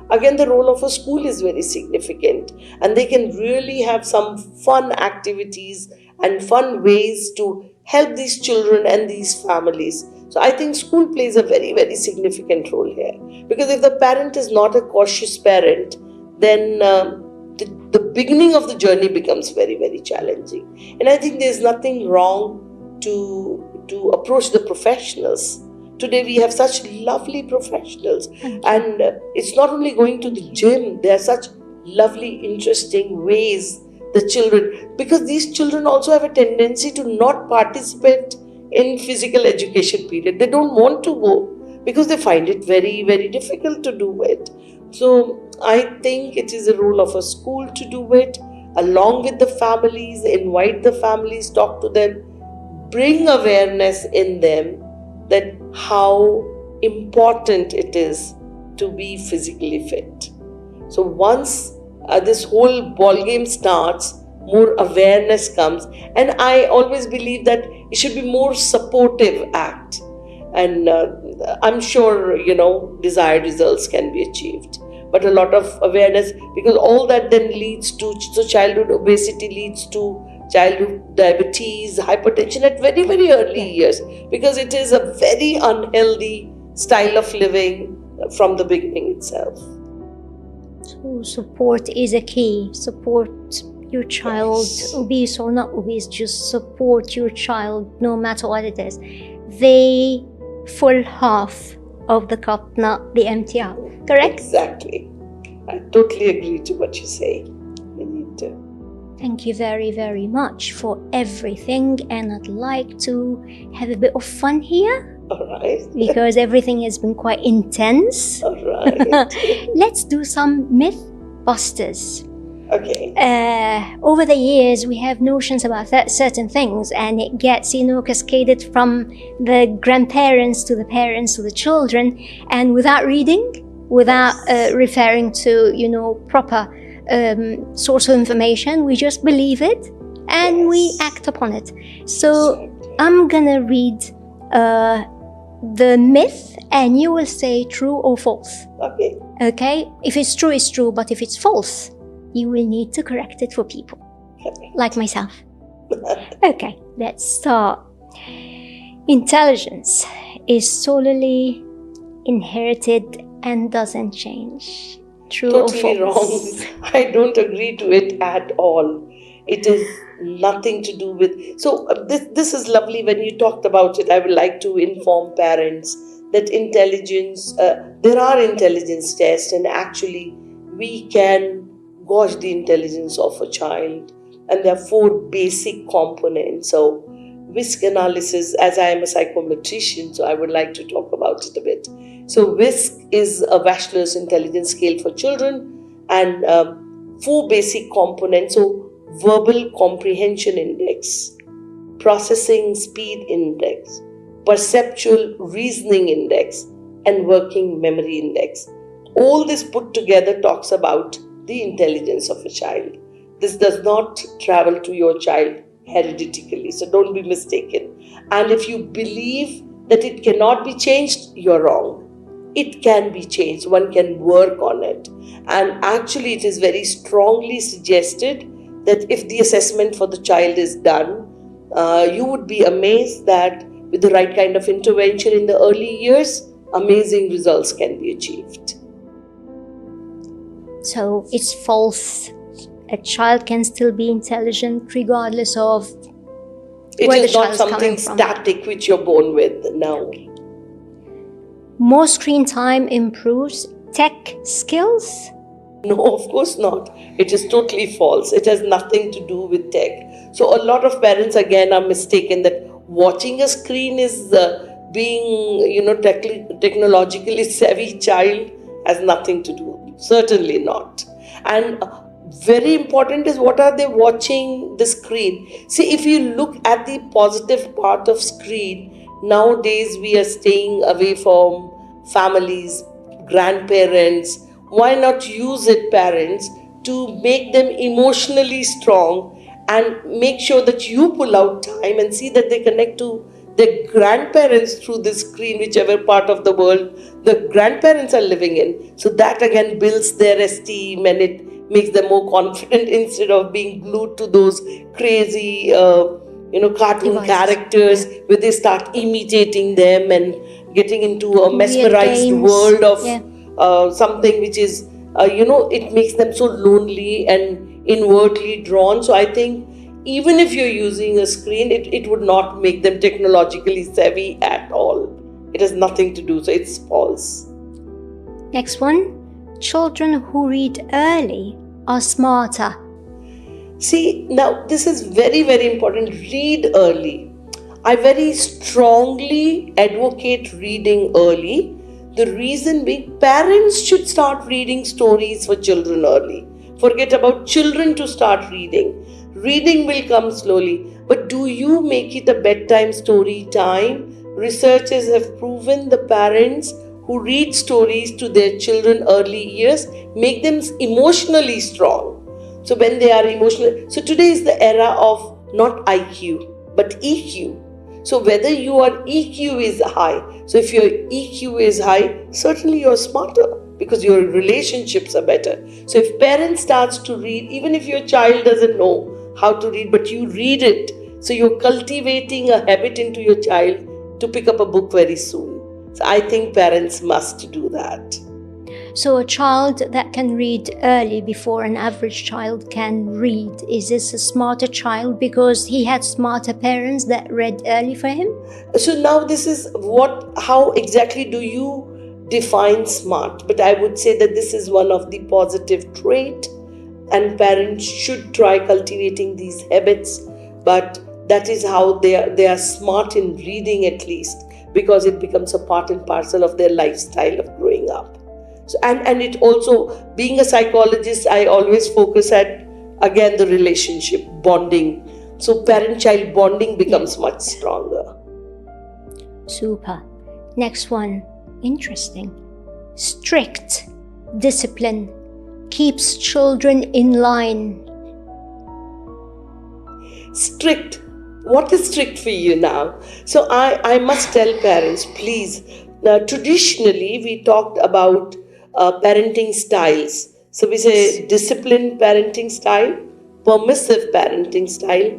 the role of a school is very significant, and they can really have some fun activities and fun ways to help these children and these families. So I think school plays a very, very significant role here, because if the parent is not a cautious parent, then the beginning of the journey becomes very, very challenging. And I think there's nothing wrong to approach the professionals. Today we have such lovely professionals, and it's not only going to the gym. There are such lovely, interesting ways the children, because these children also have a tendency to not participate in physical education period. They don't want to go because they find it very, very difficult to do it. So I think it is a role of a school to do it, along with the families, invite the families, talk to them, bring awareness in them that how important it is to be physically fit. So once this whole ball game starts, more awareness comes, and I always believe that it should be more supportive act, and I'm sure desired results can be achieved. But a lot of awareness, because all that then leads to, so childhood obesity leads to childhood diabetes, hypertension at very, very early years, because it is a very unhealthy style of living from the beginning itself. So support is a key. Support your child, Yes. obese or not obese, just support your child no matter what it is. The full half of the cup, not the empty half. Correct? Exactly. I totally agree to what you say. We need to. Thank you very, very much for everything, and I'd like to have a bit of fun here All right. because everything has been quite intense. All right. Let's do some myth busters. Okay. Over the years, we have notions about certain things, and it gets, cascaded from the grandparents to the parents to the children, and without reading, without referring to, proper source of information, we just believe it and we act upon it. So Exactly. I'm gonna read the myth, and you will say true or false. Okay. Okay? If it's true, it's true, but if it's false, you will need to correct it for people like myself. Okay, let's start. Intelligence is solely inherited and doesn't change. True Totally or wrong. false? I don't agree to it at all. It is nothing to do with. So, this is lovely when you talked about it. I would like to inform parents that intelligence, there are intelligence tests, and actually, we can gauge the intelligence of a child. And there are 4 basic components. So, WISC analysis, as I am a psychometrician, so I would like to talk about it a bit. So WISC is a Wechsler's intelligence scale for children, and 4 basic components. So verbal comprehension index, processing speed index, perceptual reasoning index, and working memory index. All this put together talks about the intelligence of a child. This does not travel to your child hereditarily, so don't be mistaken. And if you believe that it cannot be changed, you're wrong. It can be changed. One can work on it. And actually, it is very strongly suggested that if the assessment for the child is done, you would be amazed that with the right kind of intervention in the early years, amazing results can be achieved. So it's false. A child can still be intelligent regardless of It where the is not child is coming something from. static which you're born with. No. More screen time improves tech skills. No, of course not. It is totally false. It has nothing to do with tech. So a lot of parents again are mistaken that watching a screen is being, technologically savvy child has nothing to do. Certainly not. And very important is what are they watching the screen. See, if you look at the positive part of screen, nowadays we are staying away from families, grandparents. Why not use it, parents, to make them emotionally strong and make sure that you pull out time and see that they connect to their grandparents through this screen, whichever part of the world the grandparents are living in. So that again builds their esteem and it makes them more confident instead of being glued to those crazy, cartoon Devices. Characters where they start imitating them and getting into a mesmerized games. world of Yeah. something which is, it makes them so lonely and inwardly drawn. So I think even if you're using a screen, it would not make them technologically savvy at all. It has nothing to do, so it's false. Next one. Children who read early are smarter. See, now this is very, very important. Read early. I very strongly advocate reading early. The reason being, parents should start reading stories for children early. Forget about children to start reading. Reading will come slowly. But do you make it a bedtime story time? Researchers have proven the parents who read stories to their children early years make them emotionally strong. So when they are emotional, so today is the era of not IQ but EQ. So whether your EQ is high, so if your EQ is high, certainly you're smarter because your relationships are better. So if parents starts to read, even if your child doesn't know how to read, but you read it, so you're cultivating a habit into your child to pick up a book very soon. So I think parents must do that. So a child that can read early before an average child can read, is this a smarter child because he had smarter parents that read early for him? So now this is how exactly do you define smart? But I would say that this is one of the positive trait, and parents should try cultivating these habits. But that is how they are smart in reading, at least, because it becomes a part and parcel of their lifestyle of growing up. So, and it also, being a psychologist, I always focus at, again, the relationship bonding. So parent-child bonding becomes much stronger. Super. Next one. Interesting. Strict discipline keeps children in line. Strict. What is strict for you now? So I must tell parents, please. Now, traditionally, we talked about parenting styles. So we say disciplined parenting style, permissive parenting style,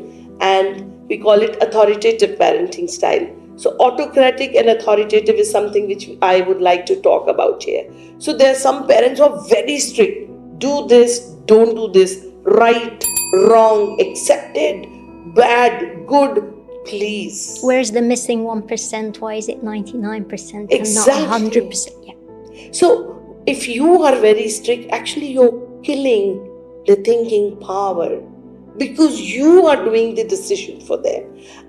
and we call it authoritative parenting style. So autocratic and authoritative is something which I would like to talk about here. So there are some parents who are very strict. Do this, don't do this, right, wrong, accepted, bad, good, please. Where's the missing 1%? Why is it 99% Exactly. and not 100%? Yeah. So if you are very strict, actually you're killing the thinking power, because you are doing the decision for them.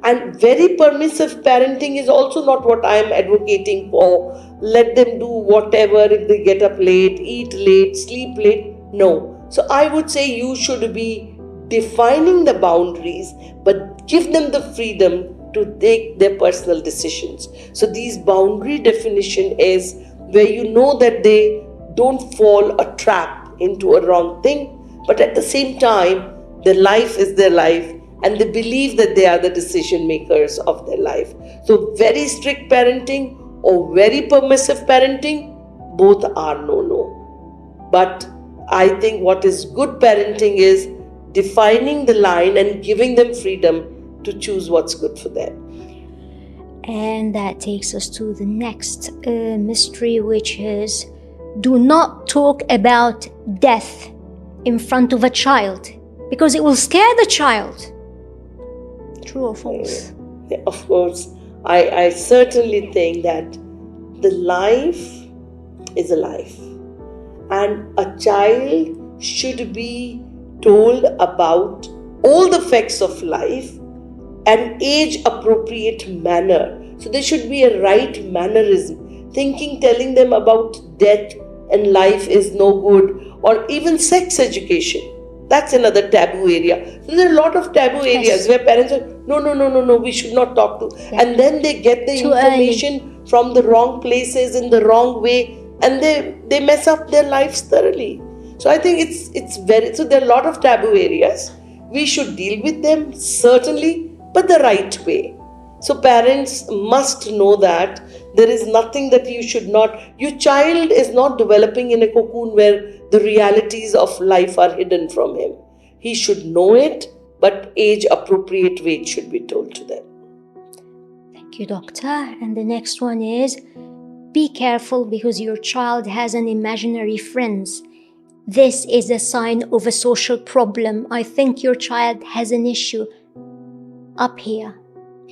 And very permissive parenting is also not what I am advocating for. Let them do whatever, if they get up late, eat late, sleep late. No. So I would say you should be defining the boundaries, but give them the freedom to take their personal decisions. So these boundary definition is where you know that they don't fall a trap into a wrong thing, but at the same time, their life is their life, and they believe that they are the decision makers of their life. So very strict parenting or very permissive parenting, both are no-no. But I think what is good parenting is defining the line and giving them freedom to choose what's good for them. And that takes us to the next mystery, which is do not talk about death in front of a child, because it will scare the child. True or false? Yeah, of course, I certainly think that the life is a life, and a child should be told about all the facts of life and age appropriate manner. So there should be a right mannerism, telling them about death and life is no good, or even sex education. That's another taboo area. So there are a lot of taboo areas where parents are, no, we should not talk to. Yeah. And then they get the information from the wrong places in the wrong way, and they mess up their lives thoroughly. So I think so there are a lot of taboo areas. We should deal with them, certainly, but the right way. So parents must know that there is nothing that you should not, your child is not developing in a cocoon where the realities of life are hidden from him. He should know it, but age appropriate way it should be told to them. Thank you, doctor. And the next one is, be careful because your child has an imaginary friends. This is a sign of a social problem. I think your child has an issue up here.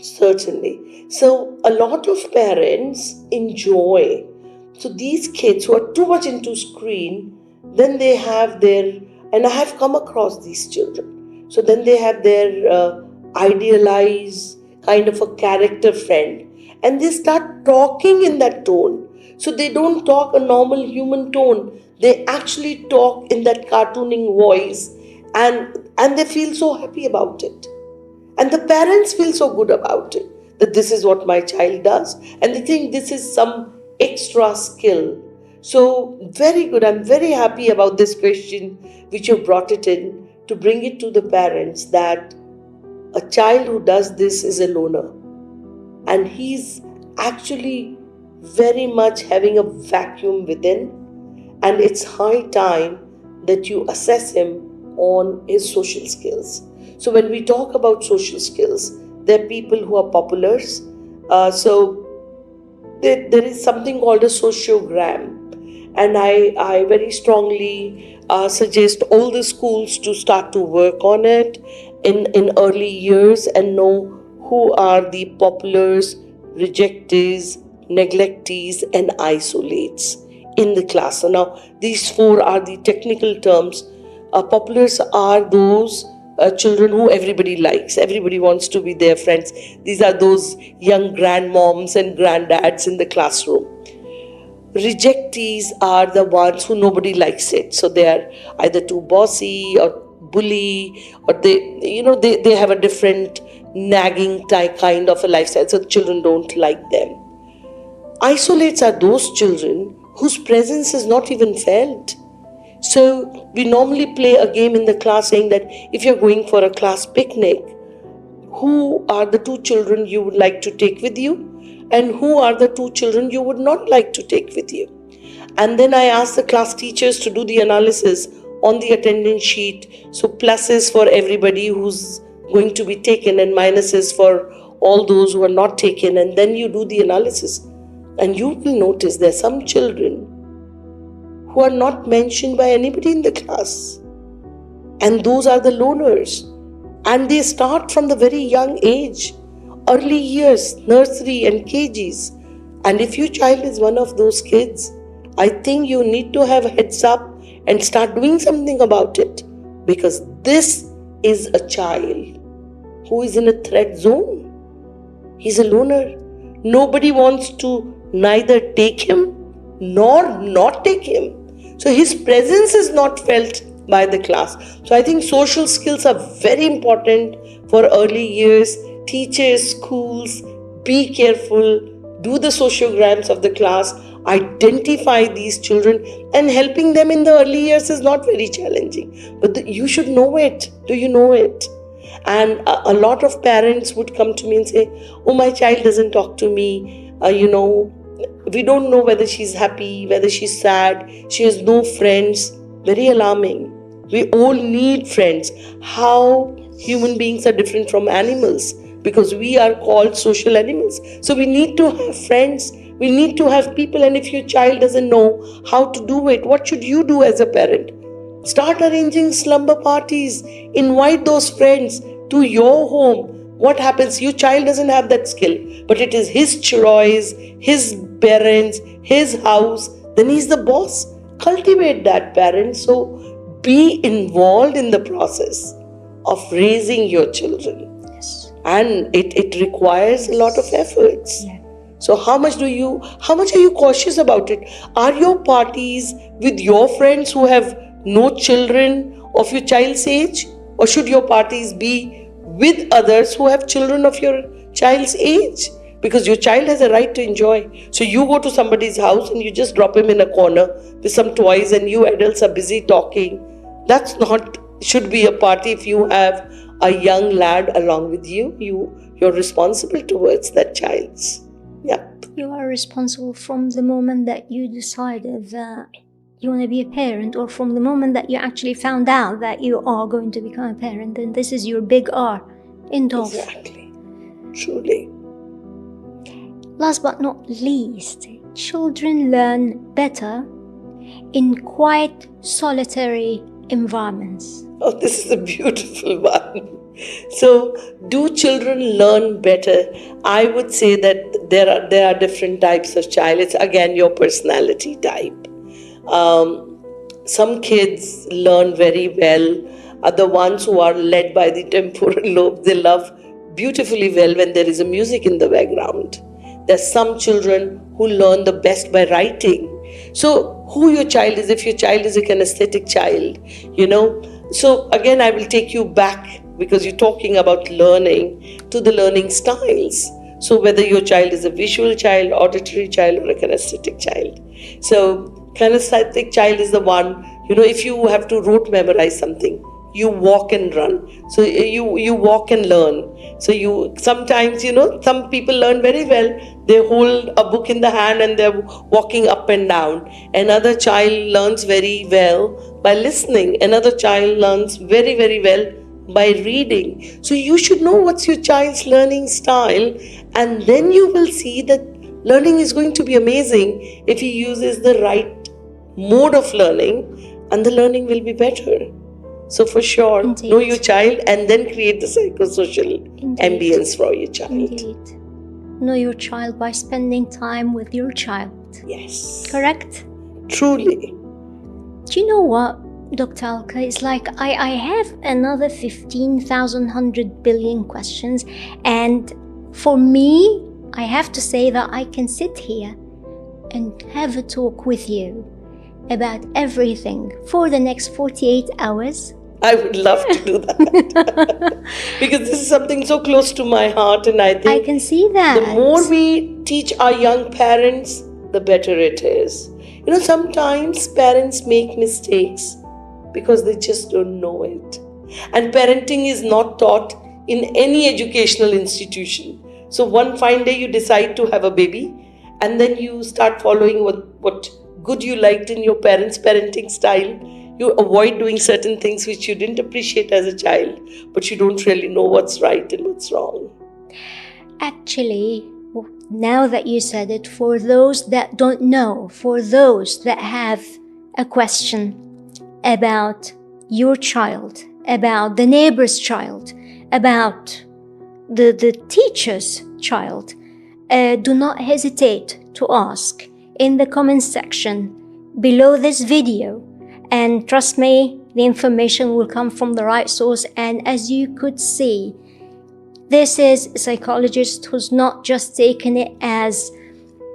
Certainly. So a lot of parents enjoy. So these kids who are too much into screen, then they have and I have come across these children. So then they have their idealized kind of a character friend, and they start talking in that tone. So they don't talk a normal human tone. They actually talk in that cartooning voice, and they feel so happy about it. And the parents feel so good about it, that this is what my child does, and they think this is some extra skill. So very good. I'm very happy about this question which you brought it in to bring it to the parents, that a child who does this is a loner, and he's actually very much having a vacuum within, and it's high time that you assess him on his social skills. So when we talk about social skills, there are people who are populars. So there is something called a sociogram, and I very strongly suggest all the schools to start to work on it in early years and know who are the populars, rejectees, neglectees, and isolates in the class. So now these four are the technical terms. Populars are those children who everybody likes, everybody wants to be their friends. These are those young grandmoms and granddads in the classroom. Rejectees are the ones who nobody likes it, so they are either too bossy or bully, or they have a different nagging type kind of a lifestyle, so children don't like them. Isolates are those children whose presence is not even felt. So we normally play a game in the class saying that if you're going for a class picnic, who are the two children you would like to take with you, and who are the two children you would not like to take with you. And then I ask the class teachers to do the analysis on the attendance sheet. So pluses for everybody who's going to be taken and minuses for all those who are not taken. And then you do the analysis. And you will notice there are some children who are not mentioned by anybody in the class. And those are the loners. And they start from the very young age, early years, nursery and KGs. And if your child is one of those kids, I think you need to have a heads up and start doing something about it. Because this is a child who is in a threat zone. He's a loner. Nobody wants to neither take him nor not take him. So his presence is not felt by the class. So I think social skills are very important for early years. Teachers, schools, be careful, do the sociograms of the class, identify these children, and helping them in the early years is not very challenging. But you should know it. Do you know it? And a lot of parents would come to me and say, oh, my child doesn't talk to me, we don't know whether she's happy, whether she's sad, she has no friends. Very alarming. We all need friends. How human beings are different from animals, because we are called social animals. So we need to have friends, we need to have people. And if your child doesn't know how to do it, what should you do as a parent? Start arranging slumber parties, invite those friends to your home. What happens? Your child doesn't have that skill, but it is his choice, his parents, his house, then he's the boss. Cultivate that, parents. So be involved in the process of raising your children. Yes. And it requires a lot of efforts. Yeah. So how much are you cautious about it? Are your parties with your friends who have no children of your child's age? Or should your parties be with others who have children of your child's age? Because your child has a right to enjoy. So you go to somebody's house and you just drop him in a corner with some toys and you adults are busy talking. That's not should be a party. If you have a young lad along with you, you're responsible towards that child's. Yeah. You are responsible from the moment that you decided that you want to be a parent, or from the moment that you actually found out that you are going to become a parent. And this is your big R indoors. Exactly. Truly. Last but not least, children learn better in quiet, solitary environments. Oh, this is a beautiful one. So, do children learn better? I would say that there are different types of child. It's again your personality type. Some kids learn very well. Are the ones who are led by the temporal lobe. They love beautifully well when there is a music in the background. There's some children who learn the best by writing. So who your child is, if your child is a kinesthetic child, So again, I will take you back, because you're talking about learning, to the learning styles. So whether your child is a visual child, auditory child, or a kinesthetic child. So kinesthetic child is the one, if you have to rote memorize something, you walk and run. So you walk and learn. So you sometimes, some people learn very well. They hold a book in the hand and they're walking up and down. Another child learns very well by listening. Another child learns very, very well by reading. So you should know what's your child's learning style, and then you will see that Learning is going to be amazing if he uses the right mode of learning, and the learning will be better. So for sure, Indeed. know your child and then create the psychosocial ambience for your child. Indeed. Know your child by spending time with your child. Yes. Correct? Truly. Do you know what, Dr. Alka? It's like I have another 15,100 billion questions, and for me, I have to say that I can sit here and have a talk with you about everything for the next 48 hours. I would love to do that. Because this is something so close to my heart, and I think I can see that. the more we teach our young parents, the better it is. You know, sometimes parents make mistakes because they just don't know it. And parenting is not taught in any educational institution. So one fine day you decide to have a baby, and then you start following what good you liked in your parents' parenting style. You avoid doing certain things which you didn't appreciate as a child, but you don't really know what's right and what's wrong. Actually, now that you said it, for those that don't know, for those that have a question about your child, about the neighbor's child, about the teacher's child, do not hesitate to ask in the comment section below this video. And trust me, the information will come from the right source. And as you could see, this is a psychologist who's not just taken it as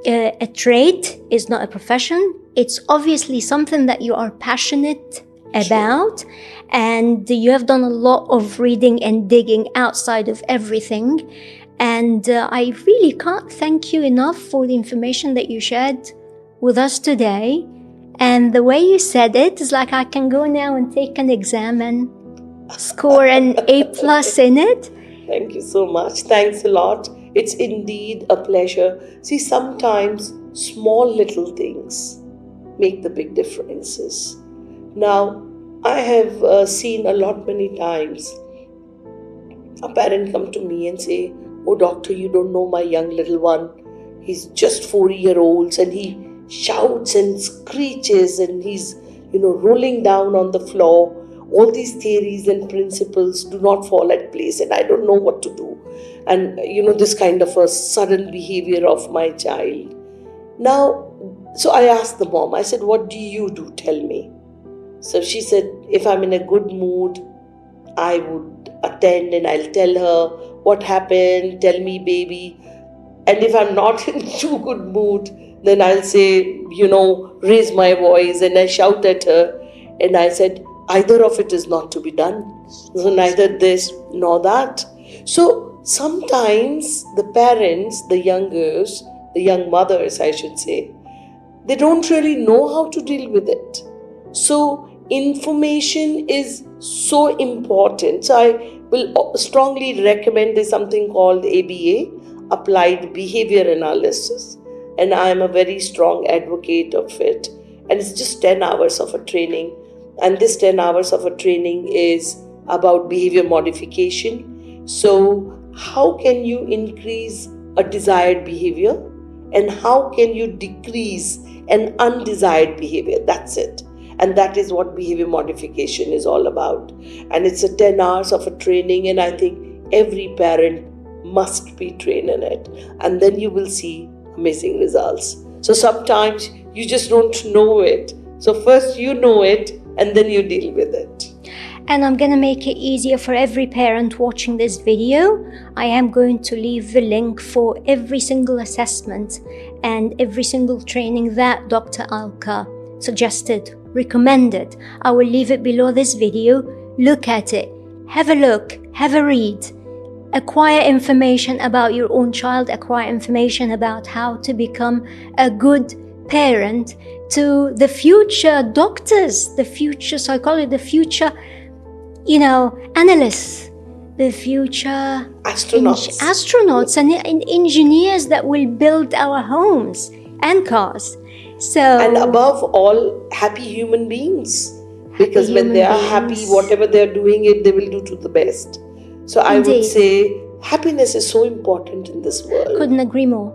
a trade, it's not a profession. It's obviously something that you are passionate about, and you have done a lot of reading and digging outside of everything. And I really can't thank you enough for the information that you shared with us today. And the way you said it is like I can go now and take an exam and score an A+ in it. Thank you so much. Thanks a lot. It's indeed a pleasure. See, sometimes small little things make the big differences. Now, I have seen many times a parent come to me and say, "Oh doctor, you don't know my young little one. He's just 4-year-old and he shouts and screeches and he's, rolling down on the floor. All these theories and principles do not fall at place and I don't know what to do. And, this kind of a sudden behavior of my child." Now, so I asked the mom, I said, "What do you do? Tell me." So she said, if I'm in a good mood, I would attend and I'll tell her what happened, tell me baby. And if I'm not in too good mood, then I'll say, raise my voice and I shout at her. And I said, either of it is not to be done. So neither this nor that. So sometimes the parents, the young mothers, I should say, they don't really know how to deal with it. So information is so important. So I will strongly recommend there's something called ABA, Applied Behavior Analysis. And I am a very strong advocate of it. And it's just 10 hours of a training. And this 10 hours of a training is about behavior modification. So how can you increase a desired behavior? And how can you decrease an undesired behavior? That's it. And that is what behavior modification is all about. And it's a 10 hours of a training, and I think every parent must be trained in it. And then you will see amazing results. So sometimes you just don't know it. So first you know it, and then you deal with it. And I'm going to make it easier for every parent watching this video. I am going to leave the link for every single assessment and every single training that Dr. Alka suggested, recommended. I will leave it below this video. Look at it. Have a look. Have a read. Acquire information about your own child. Acquire information about how to become a good parent to the future doctors, the future psychologists, the future, analysts, the future astronauts and engineers that will build our homes and cars. And above all, happy human beings. Because when they are happy, whatever they're doing they will do to the best. So I would say happiness is so important in this world. Couldn't agree more.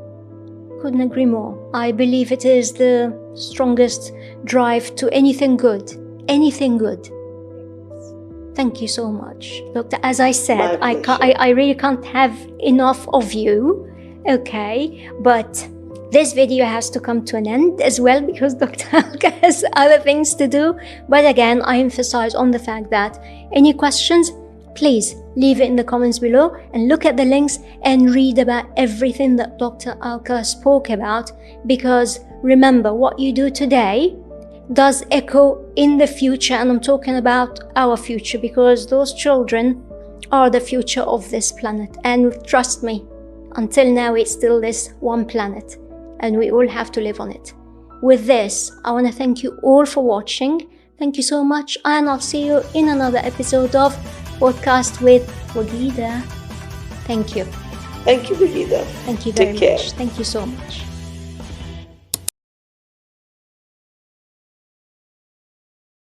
Couldn't agree more. I believe it is the strongest drive to anything good. Anything good. Thank you so much, Doctor. As I said, I really can't have enough of you. Okay, but this video has to come to an end as well because Dr. Alka has other things to do. But again, I emphasize on the fact that any questions, please leave it in the comments below and look at the links and read about everything that Dr. Alka spoke about, because remember, what you do today does echo in the future, and I'm talking about our future, because those children are the future of this planet. And trust me, until now it's still this one planet and we all have to live on it. With this, I want to thank you all for watching. Thank you so much, and I'll see you in another episode of Podcast with Wagida. Thank you. Thank you, Wagida. Thank you very Take care. much. Thank you so much.